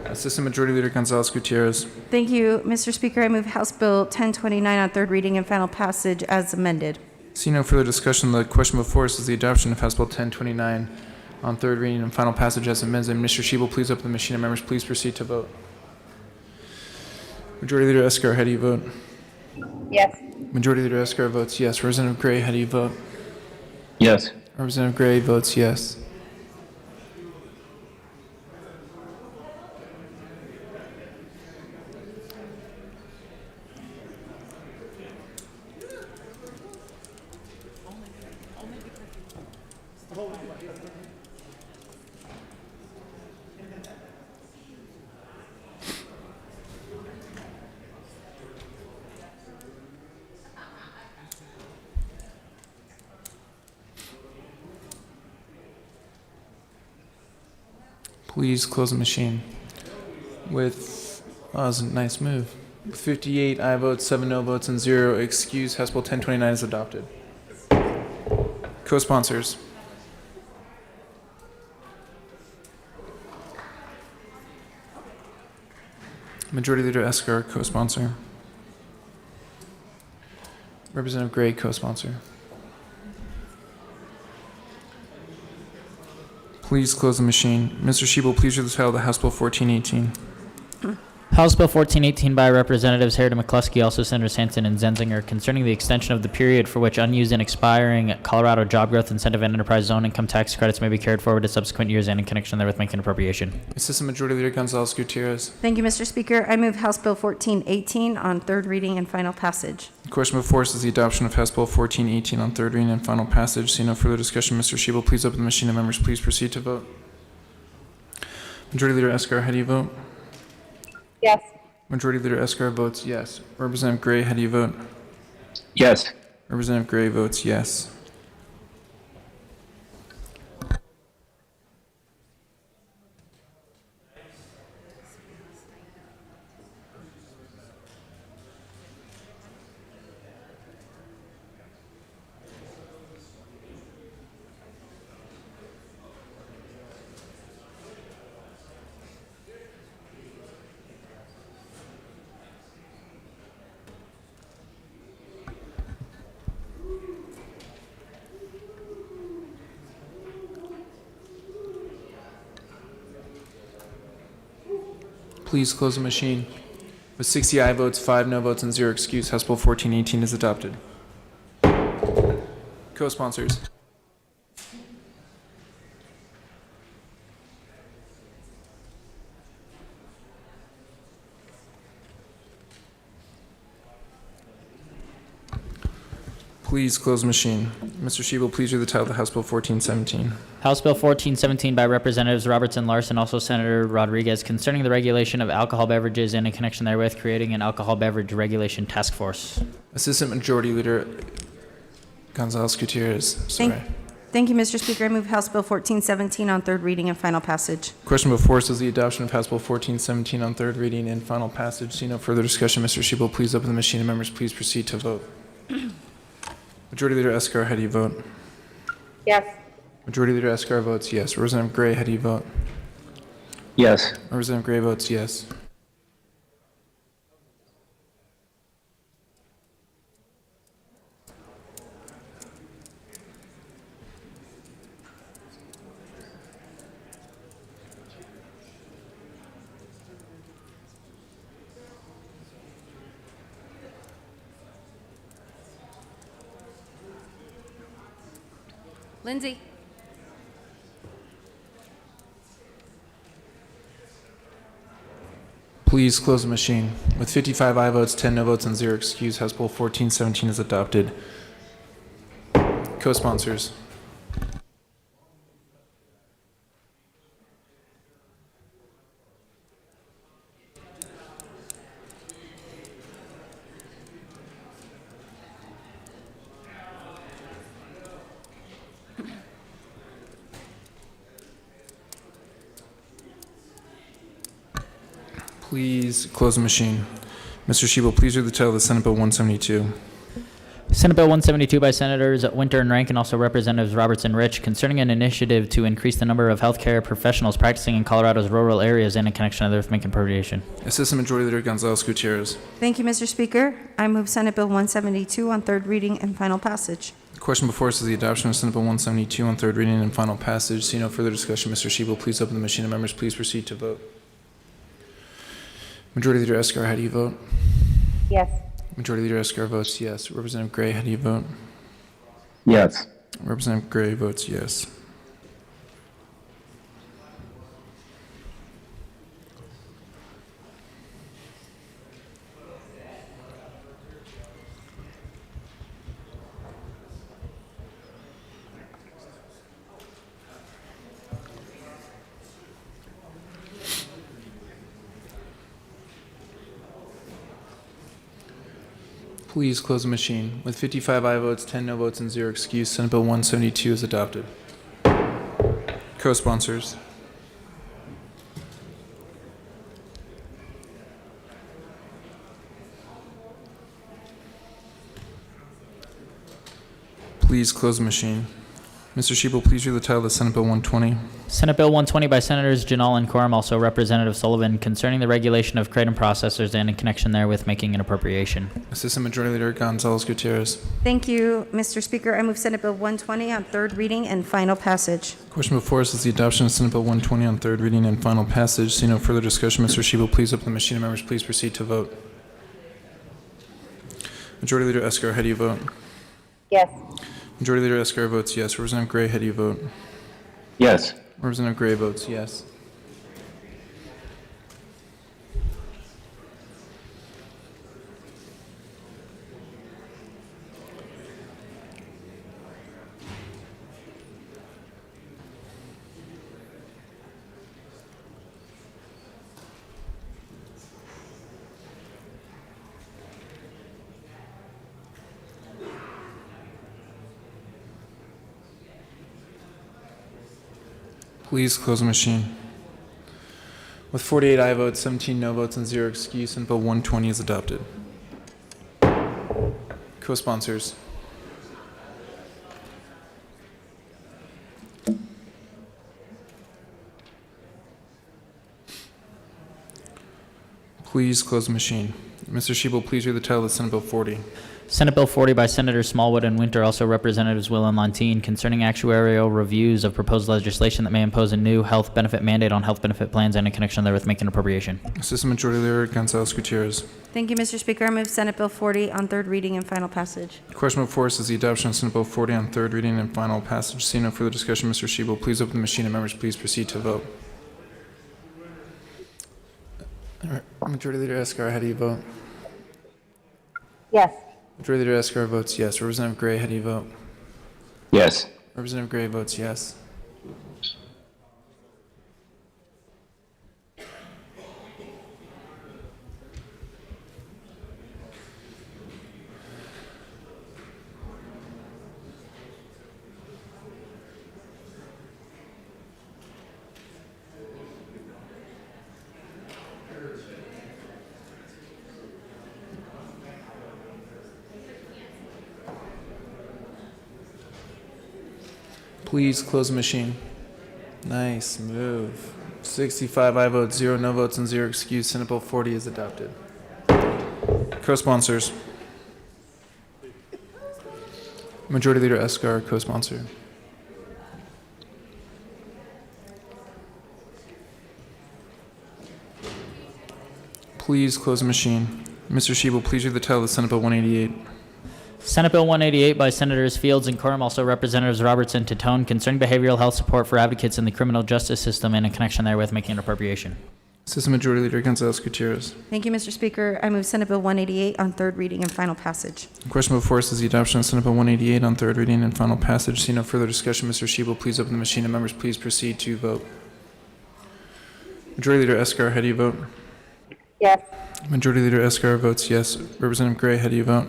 Assistant Majority Leader Gonzalez Gutierrez. Thank you, Mr. Speaker. I move House Bill 1029 on third reading and final passage as amended. See no further discussion. The question before us is the adoption of House Bill 1029 on third reading and final passage as amended. Mr. Shebel, please open the machine and members please proceed to vote. Majority Leader Escar, how do you vote? Yes. Majority Leader Escar votes yes. Representative Gray, how do you vote? Yes. Representative Gray votes yes. Please close the machine. With, oh, that was a nice move. 58 aye votes, 7 no votes, and 0 excused, House Bill 1029 is adopted. Co-sponsors. Majority Leader Escar, co-sponsor. Representative Gray, co-sponsor. Please close the machine. Mr. Shebel, please read the title of the House Bill 1418. House Bill 1418 by Representatives Harriet McCluskey, also Senators Hansen and Zenzinger, concerning the extension of the period for which unused and expiring Colorado Job Growth Incentive and Enterprise Zone income tax credits may be carried forward to subsequent years and in connection therewith making appropriation. Assistant Majority Leader Gonzalez Gutierrez. Thank you, Mr. Speaker. I move House Bill 1418 on third reading and final passage. The question before us is the adoption of House Bill 1418 on third reading and final passage. Seeing no further discussion, Mr. Shebel, please open the machine and members please proceed to vote. Majority Leader Escar, how do you vote? Yes. Majority Leader Escar votes yes. Representative Gray, how do you vote? Yes. Representative Gray votes yes. Please close the machine. With 60 aye votes, 5 no votes, and 0 excuse, House Bill 1418 is adopted. Co-sponsors. Please close the machine. Mr. Shebel, please read the title of the House Bill 1417. House Bill 1417 by Representatives Robertson, Larson, also Senator Rodriguez, concerning the regulation of alcohol beverages and in connection therewith creating an alcohol beverage regulation task force. Assistant Majority Leader Gonzalez Gutierrez. Sorry. Thank you, Mr. Speaker. I move House Bill 1417 on third reading and final passage. Question before us is the adoption of House Bill 1417 on third reading and final passage. See no further discussion. Mr. Shebel, please open the machine and members please proceed to vote. Majority Leader Escar, how do you vote? Yes. Majority Leader Escar votes yes. Representative Gray, how do you vote? Yes. Representative Gray votes yes. Lindsay. Please close the machine. With 55 aye votes, 10 no votes, and 0 excuse, House Bill 1417 is adopted. Co-sponsors. Please close the machine. Mr. Shebel, please read the title of the Senate Bill 172. Senate Bill 172 by Senators Winter and Rankin, also Representatives Robertson Rich, concerning an initiative to increase the number of healthcare professionals practicing in Colorado's rural areas and in connection with making appropriation. Assistant Majority Leader Gonzalez Gutierrez. Thank you, Mr. Speaker. I move Senate Bill 172 on third reading and final passage. The question before us is the adoption of Senate Bill 172 on third reading and final passage. See no further discussion. Mr. Shebel, please open the machine and members please proceed to vote. Majority Leader Escar, how do you vote? Yes. Majority Leader Escar votes yes. Representative Gray, how do you vote? Yes. Representative Gray votes yes. Please close the machine. With 55 aye votes, 10 no votes, and 0 excuse, Senate Bill 172 is adopted. Co-sponsors. Please close the machine. Mr. Shebel, please read the title of Senate Bill 120. Senate Bill 120 by Senators Janal and Quorum, also Representative Sullivan, concerning the regulation of kratom processors and in connection therewith making an appropriation. Assistant Majority Leader Gonzalez Gutierrez. Thank you, Mr. Speaker. I move Senate Bill 120 on third reading and final passage. Question before us is the adoption of Senate Bill 120 on third reading and final passage. See no further discussion. Mr. Shebel, please open the machine and members please proceed to vote. Majority Leader Escar, how do you vote? Yes. Majority Leader Escar votes yes. Representative Gray, how do you vote? Yes. Representative Gray votes yes. Please close the machine. With 48 aye votes, 17 no votes, and 0 excuse, Senate Bill 120 is adopted. Co-sponsors. Please close the machine. Mr. Shebel, please read the title of Senate Bill 40. Senate Bill 40 by Senators Smallwood and Winter, also Representatives Will and Lontine, concerning actuarial reviews of proposed legislation that may impose a new health benefit mandate on health benefit plans and in connection therewith making an appropriation. Assistant Majority Leader Gonzalez Gutierrez. Thank you, Mr. Speaker. I move Senate Bill 40 on third reading and final passage. Question before us is the adoption of Senate Bill 40 on third reading and final passage. Seeing no further discussion, Mr. Shebel, please open the machine and members please proceed to vote. All right. Majority Leader Escar, how do you vote? Yes. Majority Leader Escar votes yes. Representative Gray, how do you vote? Yes. Representative Gray votes yes. Please close the machine. Nice move. 65 aye votes, 0 no votes, and 0 excuse. Senate Bill 40 is adopted. Co-sponsors. Majority Leader Escar, co-sponsor. Please close the machine. Mr. Shebel, please read the title of Senate Bill 188. Senate Bill 188 by Senators Fields and Quorum, also Representatives Robertson and Titone, concerning behavioral health support for advocates in the criminal justice system and in connection therewith making an appropriation. Assistant Majority Leader Gonzalez Gutierrez. Thank you, Mr. Speaker. I move Senate Bill 188 on third reading and final passage. The question before us is the adoption of Senate Bill 188 on third reading and final passage. See no further discussion. Mr. Shebel, please open the machine and members please proceed to vote. Majority Leader Escar, how do you vote? Yes. Majority Leader Escar votes yes. Representative Gray, how do you vote?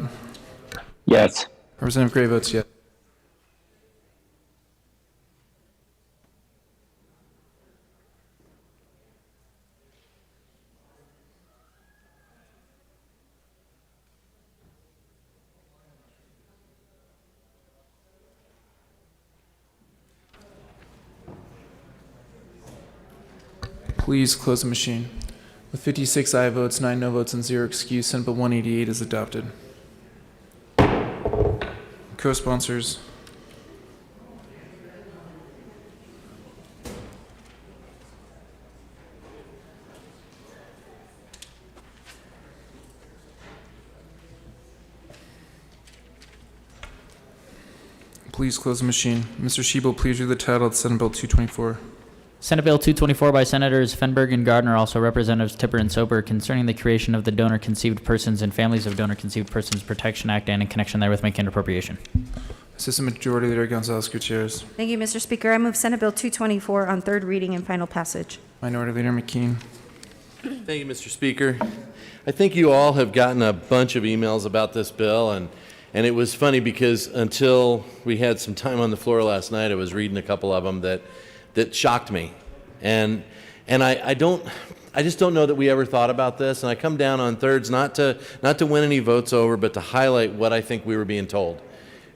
Yes. Representative Gray votes yes. Please close the machine. With 56 aye votes, 9 no votes, and 0 excuse, Senate Bill 188 is adopted. Co-sponsors. Please close the machine. Mr. Shebel, please read the title of Senate Bill 224. Senate Bill 224 by Senators Fenberg and Gardner, also Representatives Tipper and Soper, concerning the creation of the Donor-Conceived Persons and Families of Donor-Conceived Persons Protection Act and in connection therewith making an appropriation. Assistant Majority Leader Gonzalez Gutierrez. Thank you, Mr. Speaker. I move Senate Bill 224 on third reading and final passage. Minority Leader McKean. Thank you, Mr. Speaker. I think you all have gotten a bunch of emails about this bill, and it was funny because until we had some time on the floor last night, I was reading a couple of them that shocked me. And I just don't know that we ever thought about this. And I come down on thirds not to win any votes over, but to highlight what I think we were being told,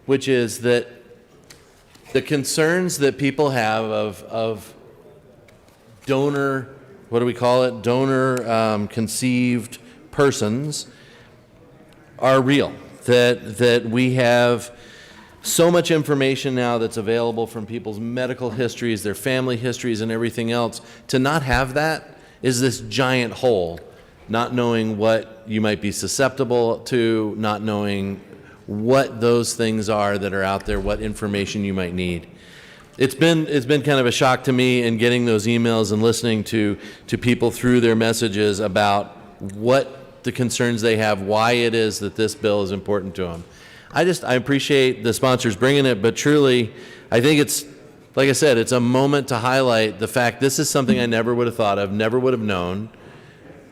which is that the concerns that people have of donor, what do we call it? Donor conceived persons are real. That we have so much information now that's available from people's medical histories, their family histories, and everything else. To not have that is this giant hole, not knowing what you might be susceptible to, not knowing what those things are that are out there, what information you might need. It's been kind of a shock to me in getting those emails and listening to people through their messages about what the concerns they have, why it is that this bill is important to them. I appreciate the sponsors bringing it, but truly, I think it's, like I said, it's a moment to highlight the fact this is something I never would have thought of, never would have known,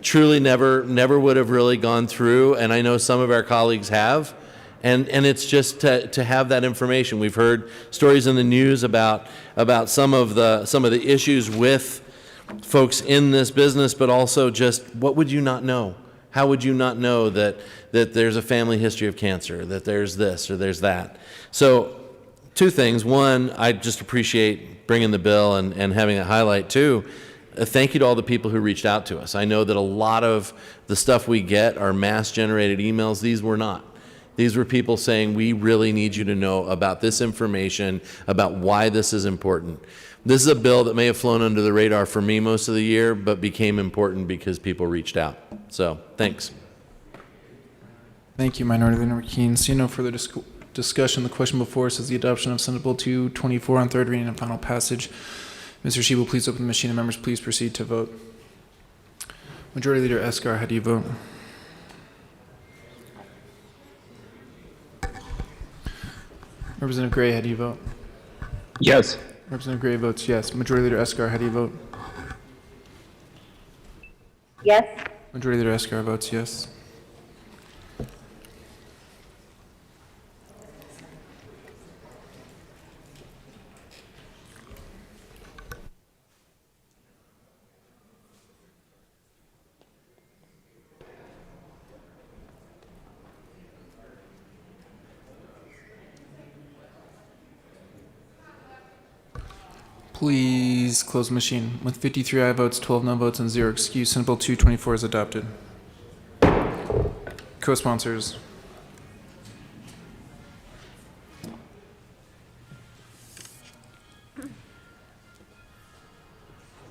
truly never would have really gone through, and I know some of our colleagues have, and it's just to have that information. We've heard stories in the news about some of the issues with folks in this business, but also just what would you not know? How would you not know that there's a family history of cancer, that there's this or there's that? So two things. One, I just appreciate bringing the bill and having a highlight. Two, thank you to all the people who reached out to us. I know that a lot of the stuff we get are mass-generated emails. These were not. These were people saying, we really need you to know about this information, about why this is important. This is a bill that may have flown under the radar for me most of the year, but became important because people reached out. So, thanks. Thank you, Minority Leader McKeon. Seeing no further discussion, the question before us is the adoption of Senate Bill 224 on third reading and final passage. Mr. Shebel, please open the machine, and members, please proceed to vote. Majority Leader Escar, how do you vote? Representative Gray, how do you vote? Yes. Representative Gray votes yes. Majority Leader Escar, how do you vote? Yes. Majority Leader Escar votes yes. Please close the machine. With 53 aye votes, 12 no votes, and 0 excuse, Senate Bill 224 is adopted. Co-sponsors.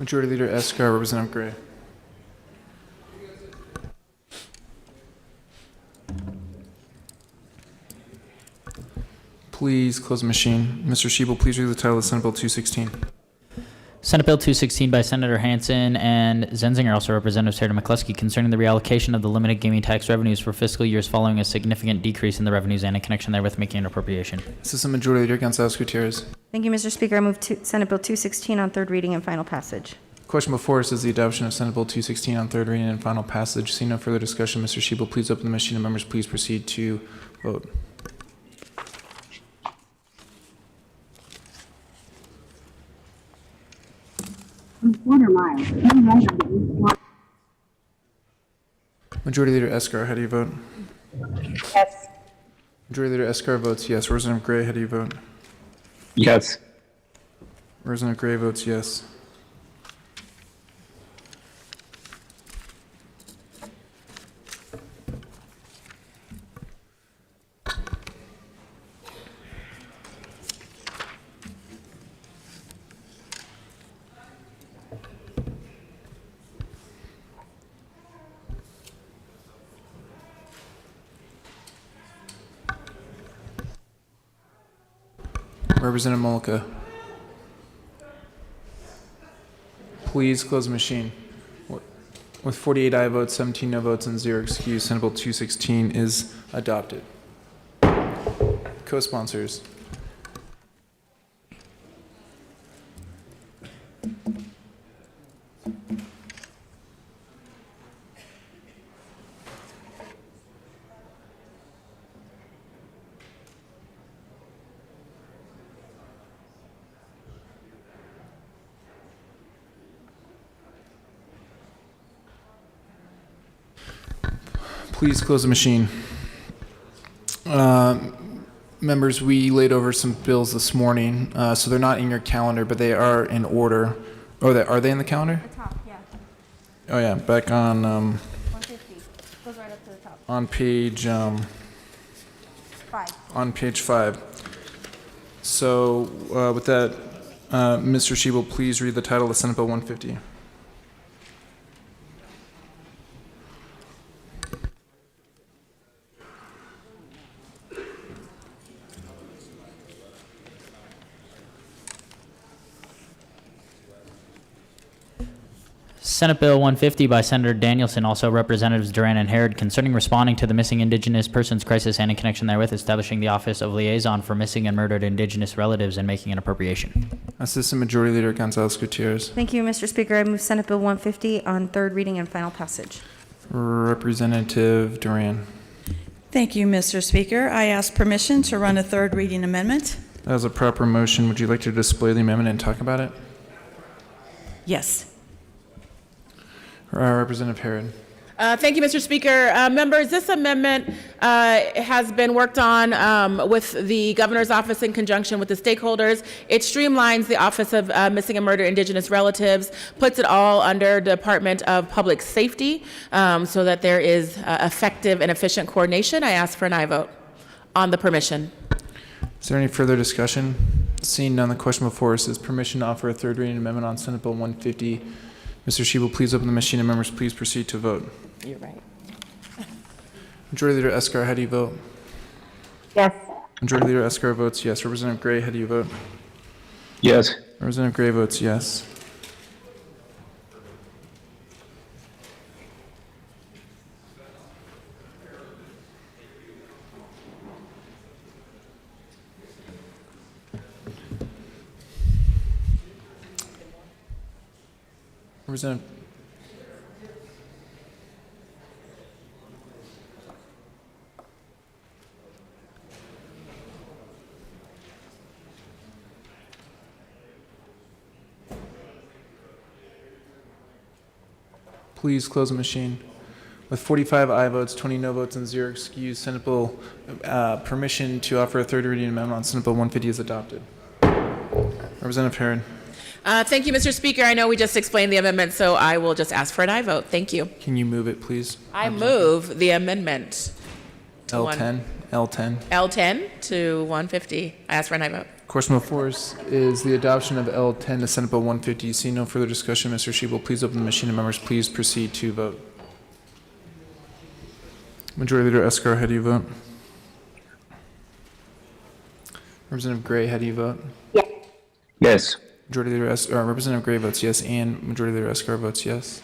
Majority Leader Escar, Representative Gray. Please close the machine. Mr. Shebel, please read the title of Senate Bill 216. Senate Bill 216 by Senator Hansen and Zenzinger, also Representative Sarah McCluskey, concerning the reallocation of the limited gaming tax revenues for fiscal years following a significant decrease in the revenues and in connection therewith making an appropriation. Assistant Majority Leader Gonzalez Gutierrez. Thank you, Mr. Speaker. I move Senate Bill 216 on third reading and final passage. Question before us is the adoption of Senate Bill 216 on third reading and final passage. Seeing no further discussion, Mr. Shebel, please open the machine, and members, please proceed to vote. Majority Leader Escar, how do you vote? Yes. Majority Leader Escar votes yes. Representative Gray, how do you vote? Yes. Representative Gray votes yes. Representative Mollica. Please close the machine. With 48 aye votes, 17 no votes, and 0 excuse, Senate Bill 216 is adopted. Co-sponsors. Please close the machine. Members, we laid over some bills this morning, so they're not in your calendar, but they are in order. Oh, are they in the calendar? The top, yeah. Oh, yeah, back on, 150. Goes right up to the top. on page, 5. on page 5. So, with that, Mr. Shebel, please read the title of Senate Bill 150. Senate Bill 150 by Senator Danielson, also Representatives Duran and Harrod, concerning responding to the missing Indigenous persons crisis and in connection therewith establishing the Office of Liaison for Missing and Murdered Indigenous Relatives and making an appropriation. Assistant Majority Leader Gonzalez Gutierrez. Thank you, Mr. Speaker. I move Senate Bill 150 on third reading and final passage. Representative Duran. Thank you, Mr. Speaker. I ask permission to run a third reading amendment. That is a proper motion. Would you like to display the amendment and talk about it? Yes. Representative Harrod. Thank you, Mr. Speaker. Members, this amendment has been worked on with the governor's office in conjunction with the stakeholders. It streamlines the Office of Missing and Murdered Indigenous Relatives, puts it all under Department of Public Safety so that there is effective and efficient coordination. I ask for an aye vote on the permission. Is there any further discussion? Seeing none, the question before us is permission to offer a third reading amendment on Senate Bill 150. Mr. Shebel, please open the machine and members, please proceed to vote. You're right. Majority Leader Escar, how do you vote? Yes. Majority Leader Escar votes yes. Representative Gray, how do you vote? Yes. Representative Gray votes yes. Representative. Please close the machine. With 45 aye votes, 20 no votes, and 0 excused, Senate Bill permission to offer a third reading amendment on Senate Bill 150 is adopted. Representative Harrod. Thank you, Mr. Speaker. I know we just explained the amendment, so I will just ask for an aye vote. Thank you. Can you move it, please? I move the amendment. to L10. L10. L10 to 150. I ask for an aye vote. Question before us is the adoption of L10 to Senate Bill 150. Seeing no further discussion, Mr. Shebel, please open the machine and members, please proceed to vote. Majority Leader Escar, how do you vote? Representative Gray, how do you vote? Yes. Yes. Majority Leader Representative Gray votes yes, and Majority Leader Escar votes yes.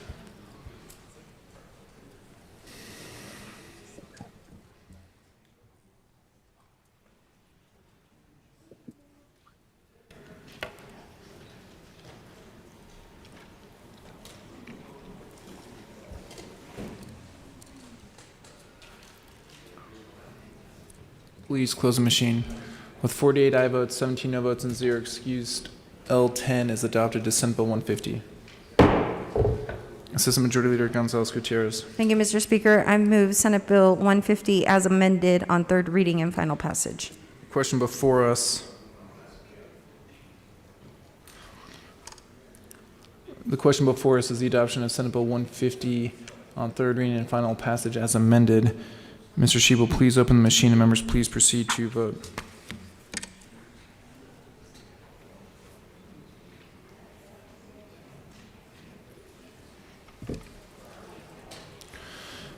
Please close the machine. With 48 aye votes, 17 no votes, and 0 excused, L10 is adopted to Senate Bill 150. Assistant Majority Leader Gonzalez Gutierrez. Thank you, Mr. Speaker. I move Senate Bill 150 as amended on third reading and final passage. Question before us. The question before us is the adoption of Senate Bill 150 on third reading and final passage as amended. Mr. Shebel, please open the machine and members, please proceed to vote.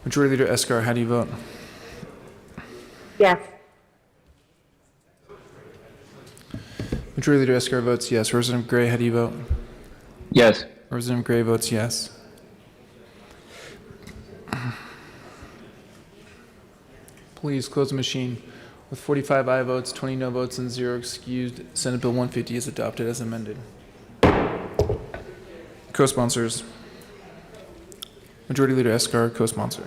Majority Leader Escar, how do you vote? Yes. Majority Leader Escar votes yes. Representative Gray, how do you vote? Yes. Representative Gray votes yes. Please close the machine. With 45 aye votes, 20 no votes, and 0 excused, Senate Bill 150 is adopted as amended. Co-sponsors. Majority Leader Escar, co-sponsor.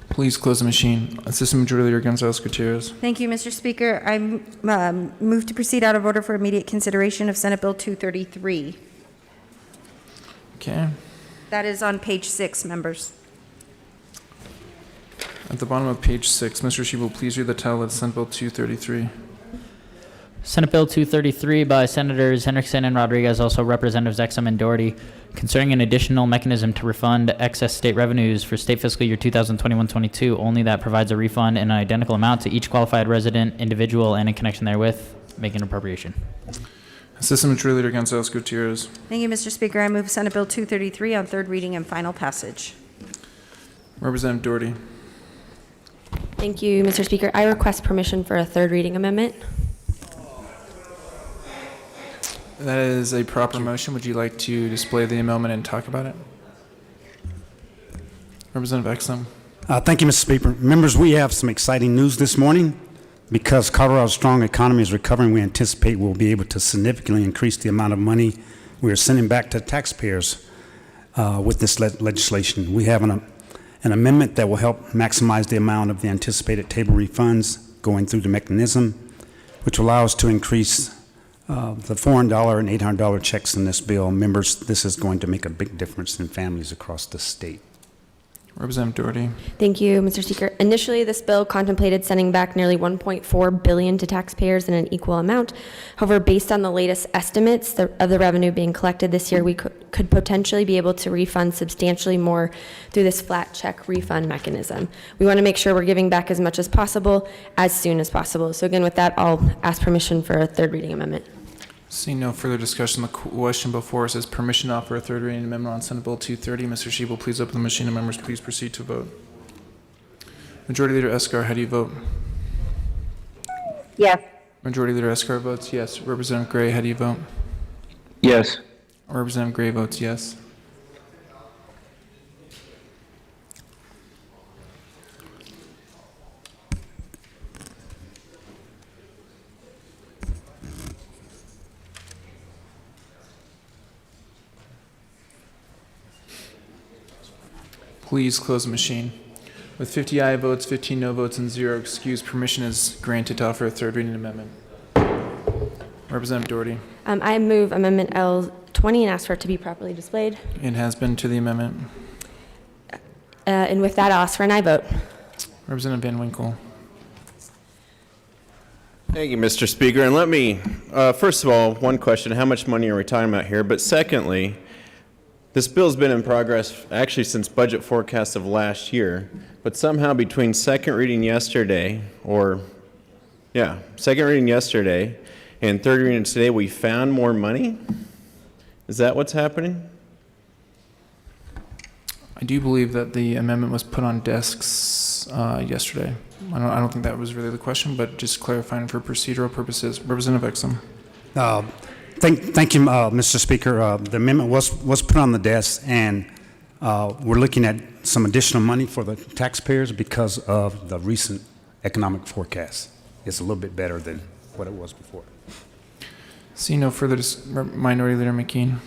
Please close the machine. Assistant Majority Leader Gonzalez Gutierrez. Thank you, Mr. Speaker. I move to proceed out of order for immediate consideration of Senate Bill 233. Okay. That is on page 6, members. At the bottom of page 6, Mr. Shebel, please read the title of Senate Bill 233. Senate Bill 233 by Senators Hendrickson and Rodriguez, also Representatives Exum and Doherty, concerning an additional mechanism to refund excess state revenues for state fiscal year 2021-22, only that provides a refund in an identical amount to each qualified resident, individual, and in connection therewith, making an appropriation. Assistant Majority Leader Gonzalez Gutierrez. Thank you, Mr. Speaker. I move Senate Bill 233 on third reading and final passage. Representative Doherty. Thank you, Mr. Speaker. I request permission for a third reading amendment. That is a proper motion. Would you like to display the amendment and talk about it? Representative Exum. Thank you, Mr. Speaker. Members, we have some exciting news this morning. Because Colorado's strong economy is recovering, we anticipate we'll be able to significantly increase the amount of money we are sending back to taxpayers with this legislation. We have an amendment that will help maximize the amount of the anticipated table refunds going through the mechanism, which will allow us to increase the $400 and $800 checks in this bill. Members, this is going to make a big difference in families across the state. Representative Doherty. Thank you, Mr. Speaker. Initially, this bill contemplated sending back nearly $1.4 billion to taxpayers in an equal amount. However, based on the latest estimates of the revenue being collected this year, we could potentially be able to refund substantially more through this flat check refund mechanism. We want to make sure we're giving back as much as possible, as soon as possible. So again, with that, I'll ask permission for a third reading amendment. Seeing no further discussion, the question before us is permission to offer a third reading amendment on Senate Bill 230. Mr. Shebel, please open the machine and members please proceed to vote. Majority Leader Escar, how do you vote? Yes. Majority Leader Escar votes yes. Representative Gray, how do you vote? Yes. Representative Gray votes yes. Please close the machine. With 50 aye votes, 15 no votes, and 0 excused, permission is granted to offer a third reading amendment. Representative Doherty. I move Amendment L20 and ask for it to be properly displayed. It has been to the amendment. And with that, I'll ask for an aye vote. Representative Van Winkle. Thank you, Mr. Speaker. And let me, first of all, one question, how much money are we talking about here? But secondly, this bill's been in progress actually since budget forecast of last year, but somehow between second reading yesterday, second reading yesterday and third reading today, we found more money? Is that what's happening? I do believe that the amendment was put on desks yesterday. I don't think that was really the question, but just clarifying for procedural purposes. Representative Exum. Thank you, Mr. Speaker. The amendment was put on the desk, and we're looking at some additional money for the taxpayers because of the recent economic forecast. It's a little bit better than what it was before. See no further Minority Leader McKean.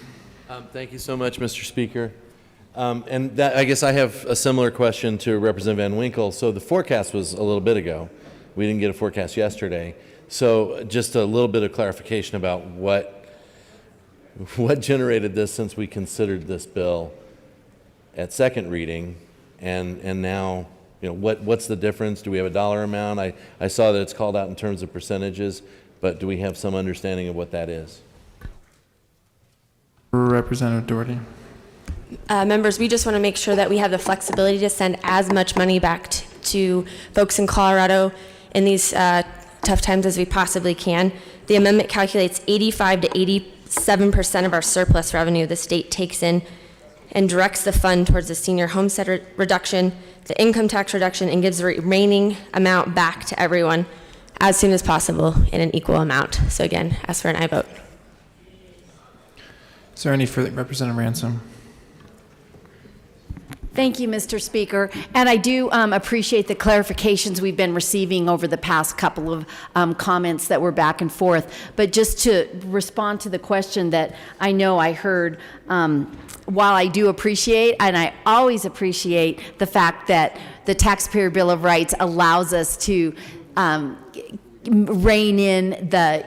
Thank you so much, Mr. Speaker. And that, I guess I have a similar question to Representative Van Winkle. So the forecast was a little bit ago. We didn't get a forecast yesterday. So just a little bit of clarification about what generated this since we considered this bill at second reading, and now, what's the difference? Do we have a dollar amount? I saw that it's called out in terms of percentages, but do we have some understanding of what that is? Representative Doherty. Members, we just want to make sure that we have the flexibility to send as much money back to folks in Colorado in these tough times as we possibly can. The amendment calculates 85 to 87% of our surplus revenue the state takes in and directs the fund towards the senior homestead reduction, the income tax reduction, and gives the remaining amount back to everyone as soon as possible in an equal amount. So again, ask for an aye vote. Is there any further? Representative Ransom. Thank you, Mr. Speaker. And I do appreciate the clarifications we've been receiving over the past couple of comments that were back and forth. But just to respond to the question that I know I heard, while I do appreciate, and I always appreciate the fact that the Taxpayer Bill of Rights allows us to rein in the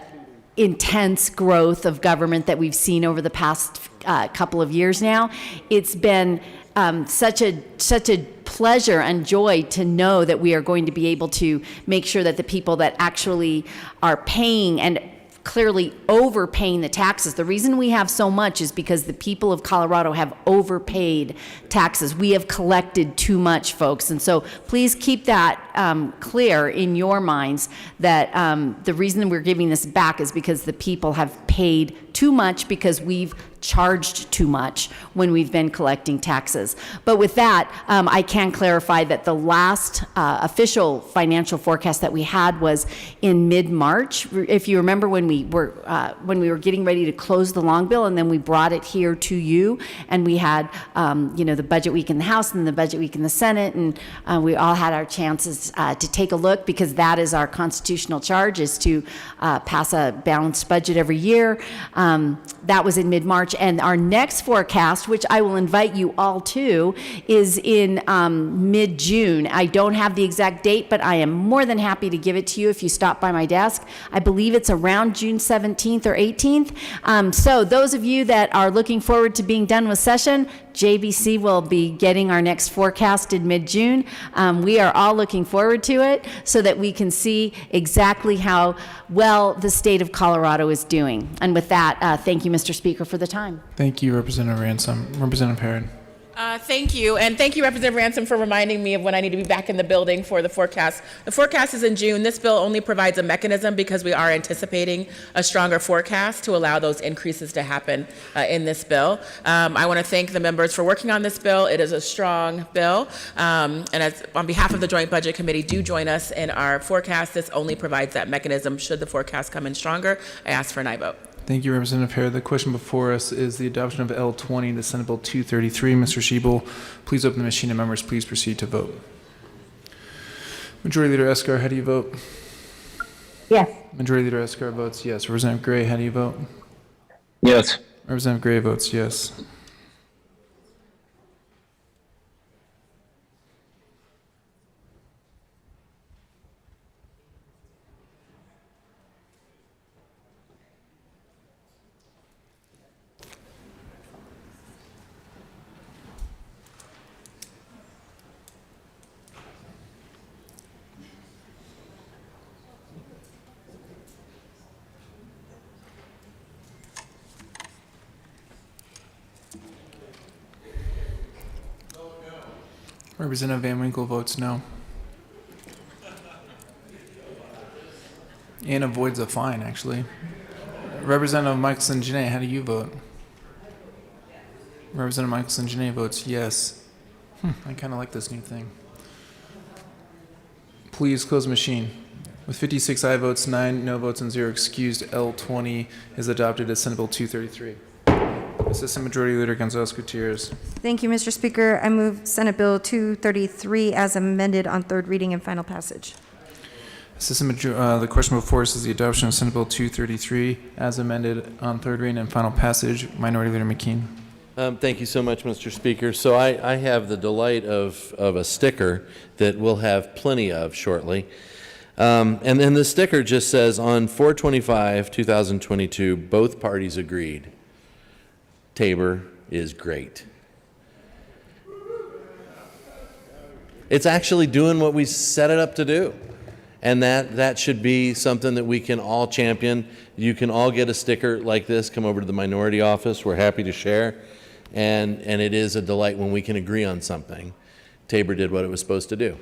intense growth of government that we've seen over the past couple of years now. It's been such a pleasure and joy to know that we are going to be able to make sure that the people that actually are paying and clearly overpaying the taxes. The reason we have so much is because the people of Colorado have overpaid taxes. We have collected too much, folks. And so please keep that clear in your minds that the reason we're giving this back is because the people have paid too much because we've charged too much when we've been collecting taxes. But with that, I can clarify that the last official financial forecast that we had was in mid-March. If you remember when we were getting ready to close the long bill, and then we brought it here to you, and we had the budget week in the House and the budget week in the Senate, and we all had our chances to take a look, because that is our constitutional charge, is to pass a balanced budget every year. That was in mid-March. And our next forecast, which I will invite you all to, is in mid-June. I don't have the exact date, but I am more than happy to give it to you if you stop by my desk. I believe it's around June 17th or 18th. So those of you that are looking forward to being done with session, JBC will be getting our next forecast in mid-June. We are all looking forward to it so that we can see exactly how well the state of Colorado is doing. And with that, thank you, Mr. Speaker, for the time. Thank you, Representative Ransom. Representative Herod. Thank you, and thank you, Representative Ransom, for reminding me of when I need to be back in the building for the forecast. The forecast is in June. This bill only provides a mechanism because we are anticipating a stronger forecast to allow those increases to happen in this bill. I want to thank the members for working on this bill. It is a strong bill, and on behalf of the Joint Budget Committee, do join us in our forecast. This only provides that mechanism should the forecast come in stronger. I ask for an aye vote. Thank you, Representative Herod. The question before us is the adoption of L20, the Senate Bill 233. Mr. Schiebel, please open the machine, and members, please proceed to vote. Majority Leader Escar, how do you vote? Yes. Majority Leader Escar votes yes. Representative Gray, how do you vote? Yes. Representative Gray votes yes. Representative Van Winkle votes no. And avoids a fine, actually. Representative Michelson Janae, how do you vote? Representative Michelson Janae votes yes. I kind of like this new thing. Please close the machine. With 56 aye votes, 9 no votes, and 0 excused, L20 is adopted as Senate Bill 233. Assistant Majority Leader Gonzalez Gutierrez. Thank you, Mr. Speaker. I move Senate Bill 233 as amended on third reading and final passage. The question before us is the adoption of Senate Bill 233 as amended on third reading and final passage. Minority Leader McKean. Thank you so much, Mr. Speaker. So I have the delight of a sticker that we'll have plenty of shortly. And then the sticker just says, on 4/25/2022, both parties agreed. Tabor is great. It's actually doing what we set it up to do. And that should be something that we can all champion. You can all get a sticker like this, come over to the minority office. We're happy to share. And it is a delight when we can agree on something. Tabor did what it was supposed to do.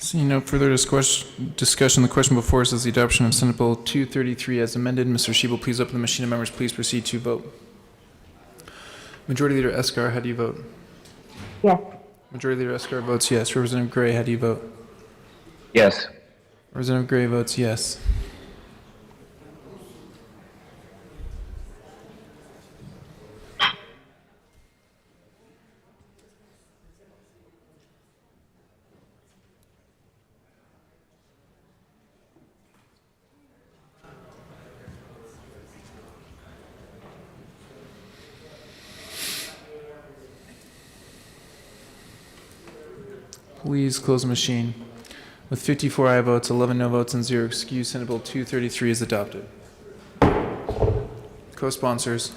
Seeing no further discussion, the question before us is the adoption of Senate Bill 233 as amended. Mr. Schiebel, please open the machine, and members, please proceed to vote. Majority Leader Escar, how do you vote? Yes. Majority Leader Escar votes yes. Representative Gray, how do you vote? Yes. Representative Gray votes yes. Please close the machine. With 54 aye votes, 11 no votes, and 0 excused, Senate Bill 233 is adopted. Co-sponsors.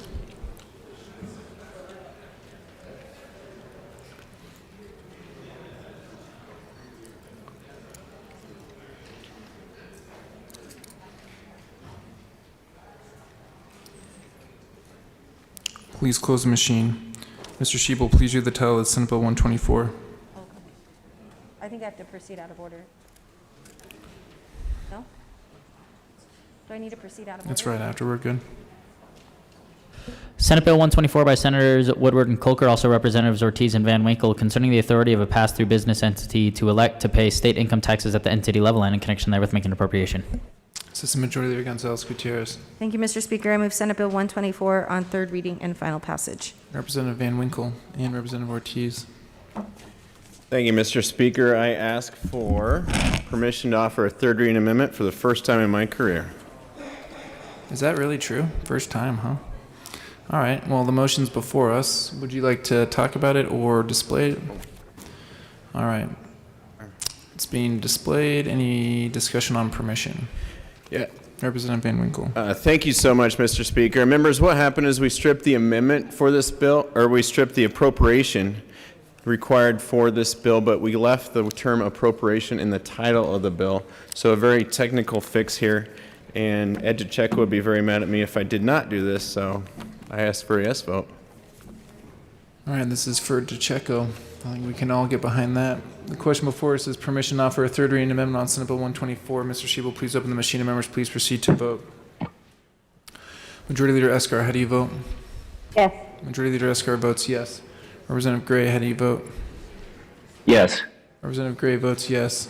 Please close the machine. Mr. Shebel, please read the title of Senate Bill 124. I think I have to proceed out of order. No? Do I need to proceed out of order? That's right after. We're good. Senate Bill 124 by Senators Woodward and Colker, also Representatives Ortiz and Van Winkle, concerning the authority of a pass-through business entity to elect to pay state income taxes at the entity level and in connection therewith making an appropriation. Assistant Majority Leader Gonzalez Gutierrez. Thank you, Mr. Speaker. I move Senate Bill 124 on third reading and final passage. Representative Van Winkle and Representative Ortiz. Thank you, Mr. Speaker. I ask for permission to offer a third reading amendment for the first time in my career. Is that really true? First time, huh? All right. Well, the motion's before us. Would you like to talk about it or display it? All right. It's being displayed. Any discussion on permission? Yeah. Representative Van Winkle. Thank you so much, Mr. Speaker. Members, what happened is we stripped the amendment for this bill, or we stripped the appropriation required for this bill, but we left the term appropriation in the title of the bill. So a very technical fix here, and Ed DeCecco would be very mad at me if I did not do this, so I ask for a yes vote. All right, this is for DeCecco. I think we can all get behind that. The question before us is permission to offer a third reading amendment on Senate Bill 124. Mr. Shebel, please open the machine, and members, please proceed to vote. Majority Leader Escar, how do you vote? Yes. Majority Leader Escar votes yes. Representative Gray, how do you vote? Yes. Representative Gray votes yes.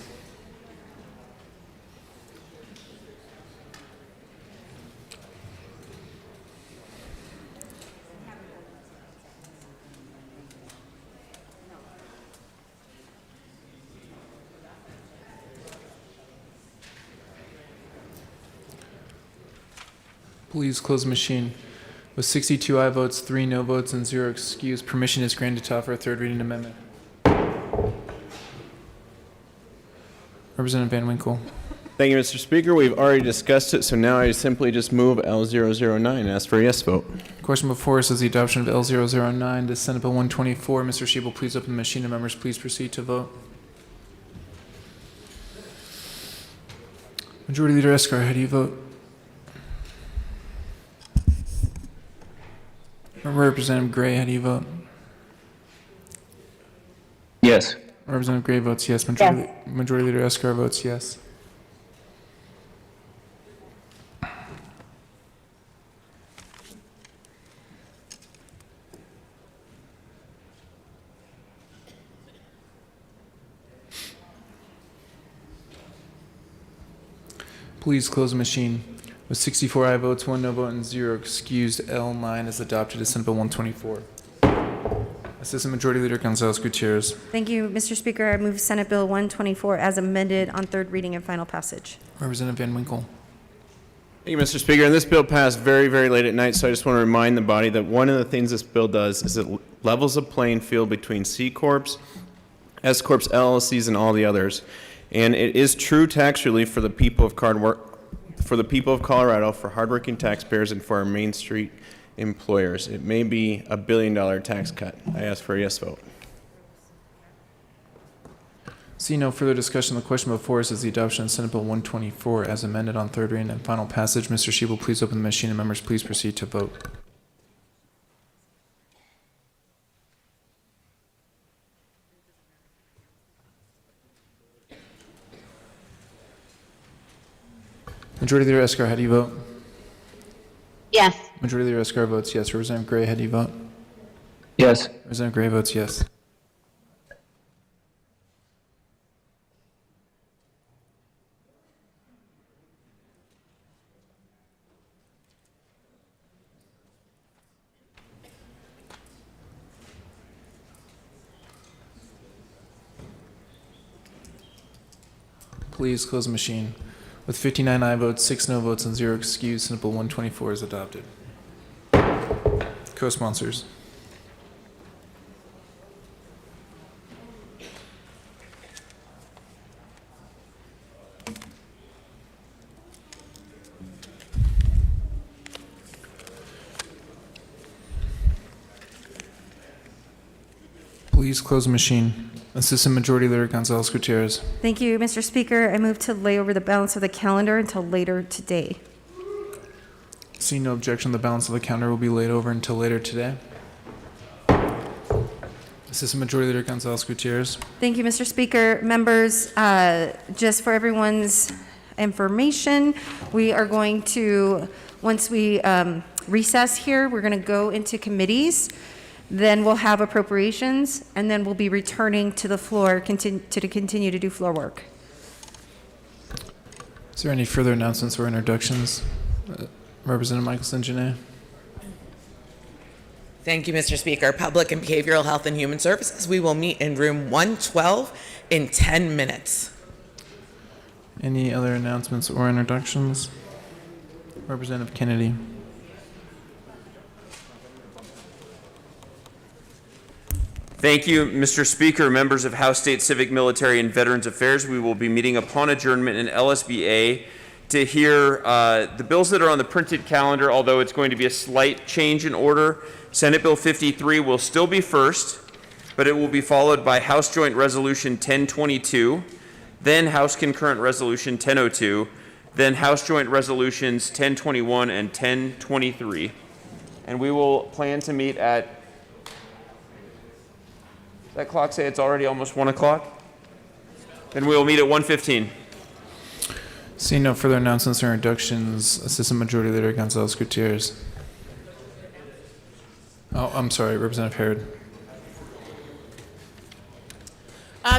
Please close the machine. With 62 aye votes, 3 no votes, and 0 excused, permission is granted to offer a third reading amendment. Representative Van Winkle. Thank you, Mr. Speaker. We've already discussed it, so now I simply just move L009 and ask for a yes vote. Question before us is the adoption of L009 to Senate Bill 124. Mr. Shebel, please open the machine, and members, please proceed to vote. Majority Leader Escar, how do you vote? Representative Gray, how do you vote? Yes. Representative Gray votes yes. Majority Leader Escar votes yes. Please close the machine. With 64 aye votes, 1 no vote, and 0 excused, L9 is adopted as Senate Bill 124. Assistant Majority Leader Gonzalez Gutierrez. Thank you, Mr. Speaker. I move Senate Bill 124 as amended on third reading and final passage. Representative Van Winkle. Thank you, Mr. Speaker. And this bill passed very, very late at night, so I just want to remind the body that one of the things this bill does is it levels a playing field between C Corps, S Corps, LLCs, and all the others. And it is true tax relief for the people of Colorado, for hardworking taxpayers, and for our Main Street employers. It may be $1 billion tax cut. I ask for a yes vote. See no further discussion. The question before us is the adoption of Senate Bill 124 as amended on third reading and final passage. Mr. Shebel, please open the machine, and members, please proceed to vote. Majority Leader Escar, how do you vote? Yes. Majority Leader Escar votes yes. Representative Gray, how do you vote? Yes. Representative Gray votes yes. Please close the machine. With 59 aye votes, 6 no votes, and 0 excused, Senate Bill 124 is adopted. Co-sponsors. Please close the machine. Assistant Majority Leader Gonzalez Gutierrez. Thank you, Mr. Speaker. I move to lay over the balance of the calendar until later today. Seeing no objection, the balance of the calendar will be laid over until later today. Assistant Majority Leader Gonzalez Gutierrez. Thank you, Mr. Speaker. Members, just for everyone's information, we are going to, once we recess here, we're going to go into committees. Then we'll have appropriations, and then we'll be returning to the floor to continue to do floor work. Is there any further announcements or introductions? Representative Michelson Janae. Thank you, Mr. Speaker. Public and Behavioral Health and Human Services, we will meet in room 112 in 10 minutes. Any other announcements or introductions? Representative Kennedy. Thank you, Mr. Speaker. Members of House, State, Civic, Military, and Veterans Affairs, we will be meeting upon adjournment in LSBA to hear the bills that are on the printed calendar, although it's going to be a slight change in order. Senate Bill 53 will still be first, but it will be followed by House Joint Resolution 1022, then House Concurrent Resolution 1002, then House Joint Resolutions 1021 and 1023. And we will plan to meet at, does that clock say it's already almost 1 o'clock? Then we will meet at 1:15. Seeing no further announcements or introductions, Assistant Majority Leader Gonzalez Gutierrez. Oh, I'm sorry, Representative Herod.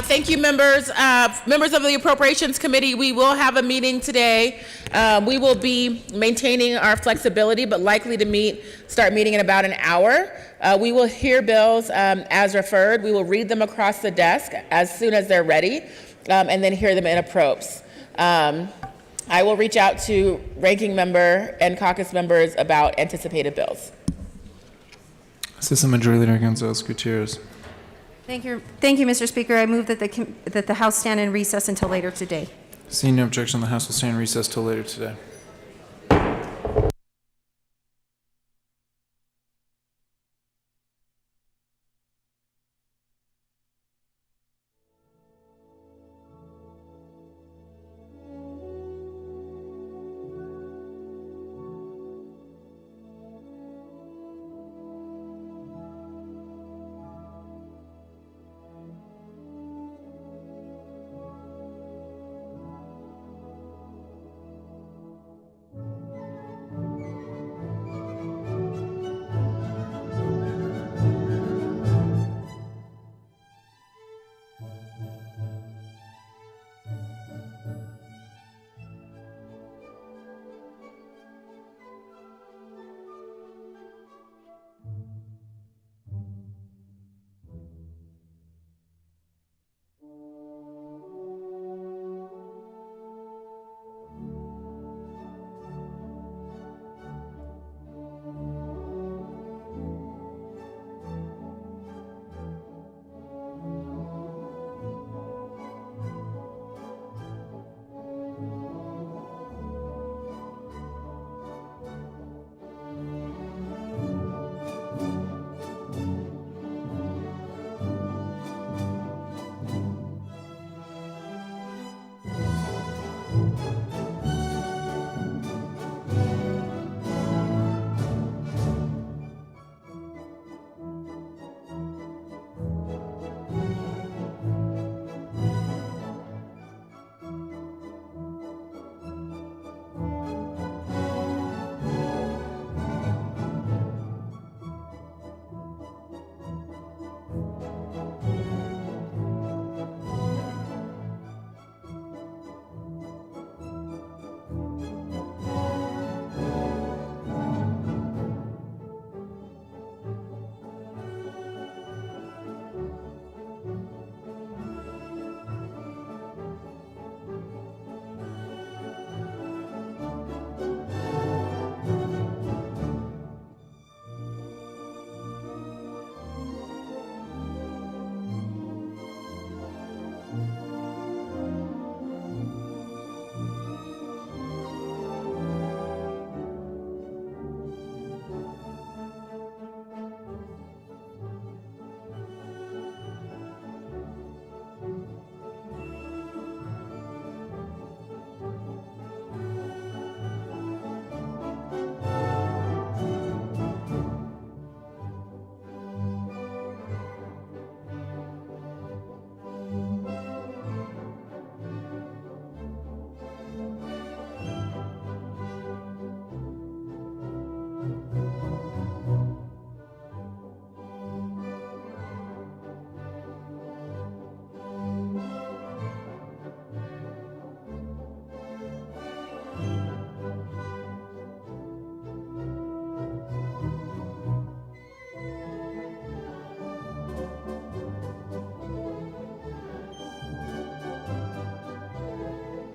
Thank you, members. Members of the Appropriations Committee, we will have a meeting today. We will be maintaining our flexibility, but likely to start meeting in about an hour. We will hear bills as referred. We will read them across the desk as soon as they're ready, and then hear them in appropes. I will reach out to ranking member and caucus members about anticipated bills. Assistant Majority Leader Gonzalez Gutierrez. Thank you, Mr. Speaker. I move that the House stand in recess until later today. Seeing no objection, the House will stand in recess till later today.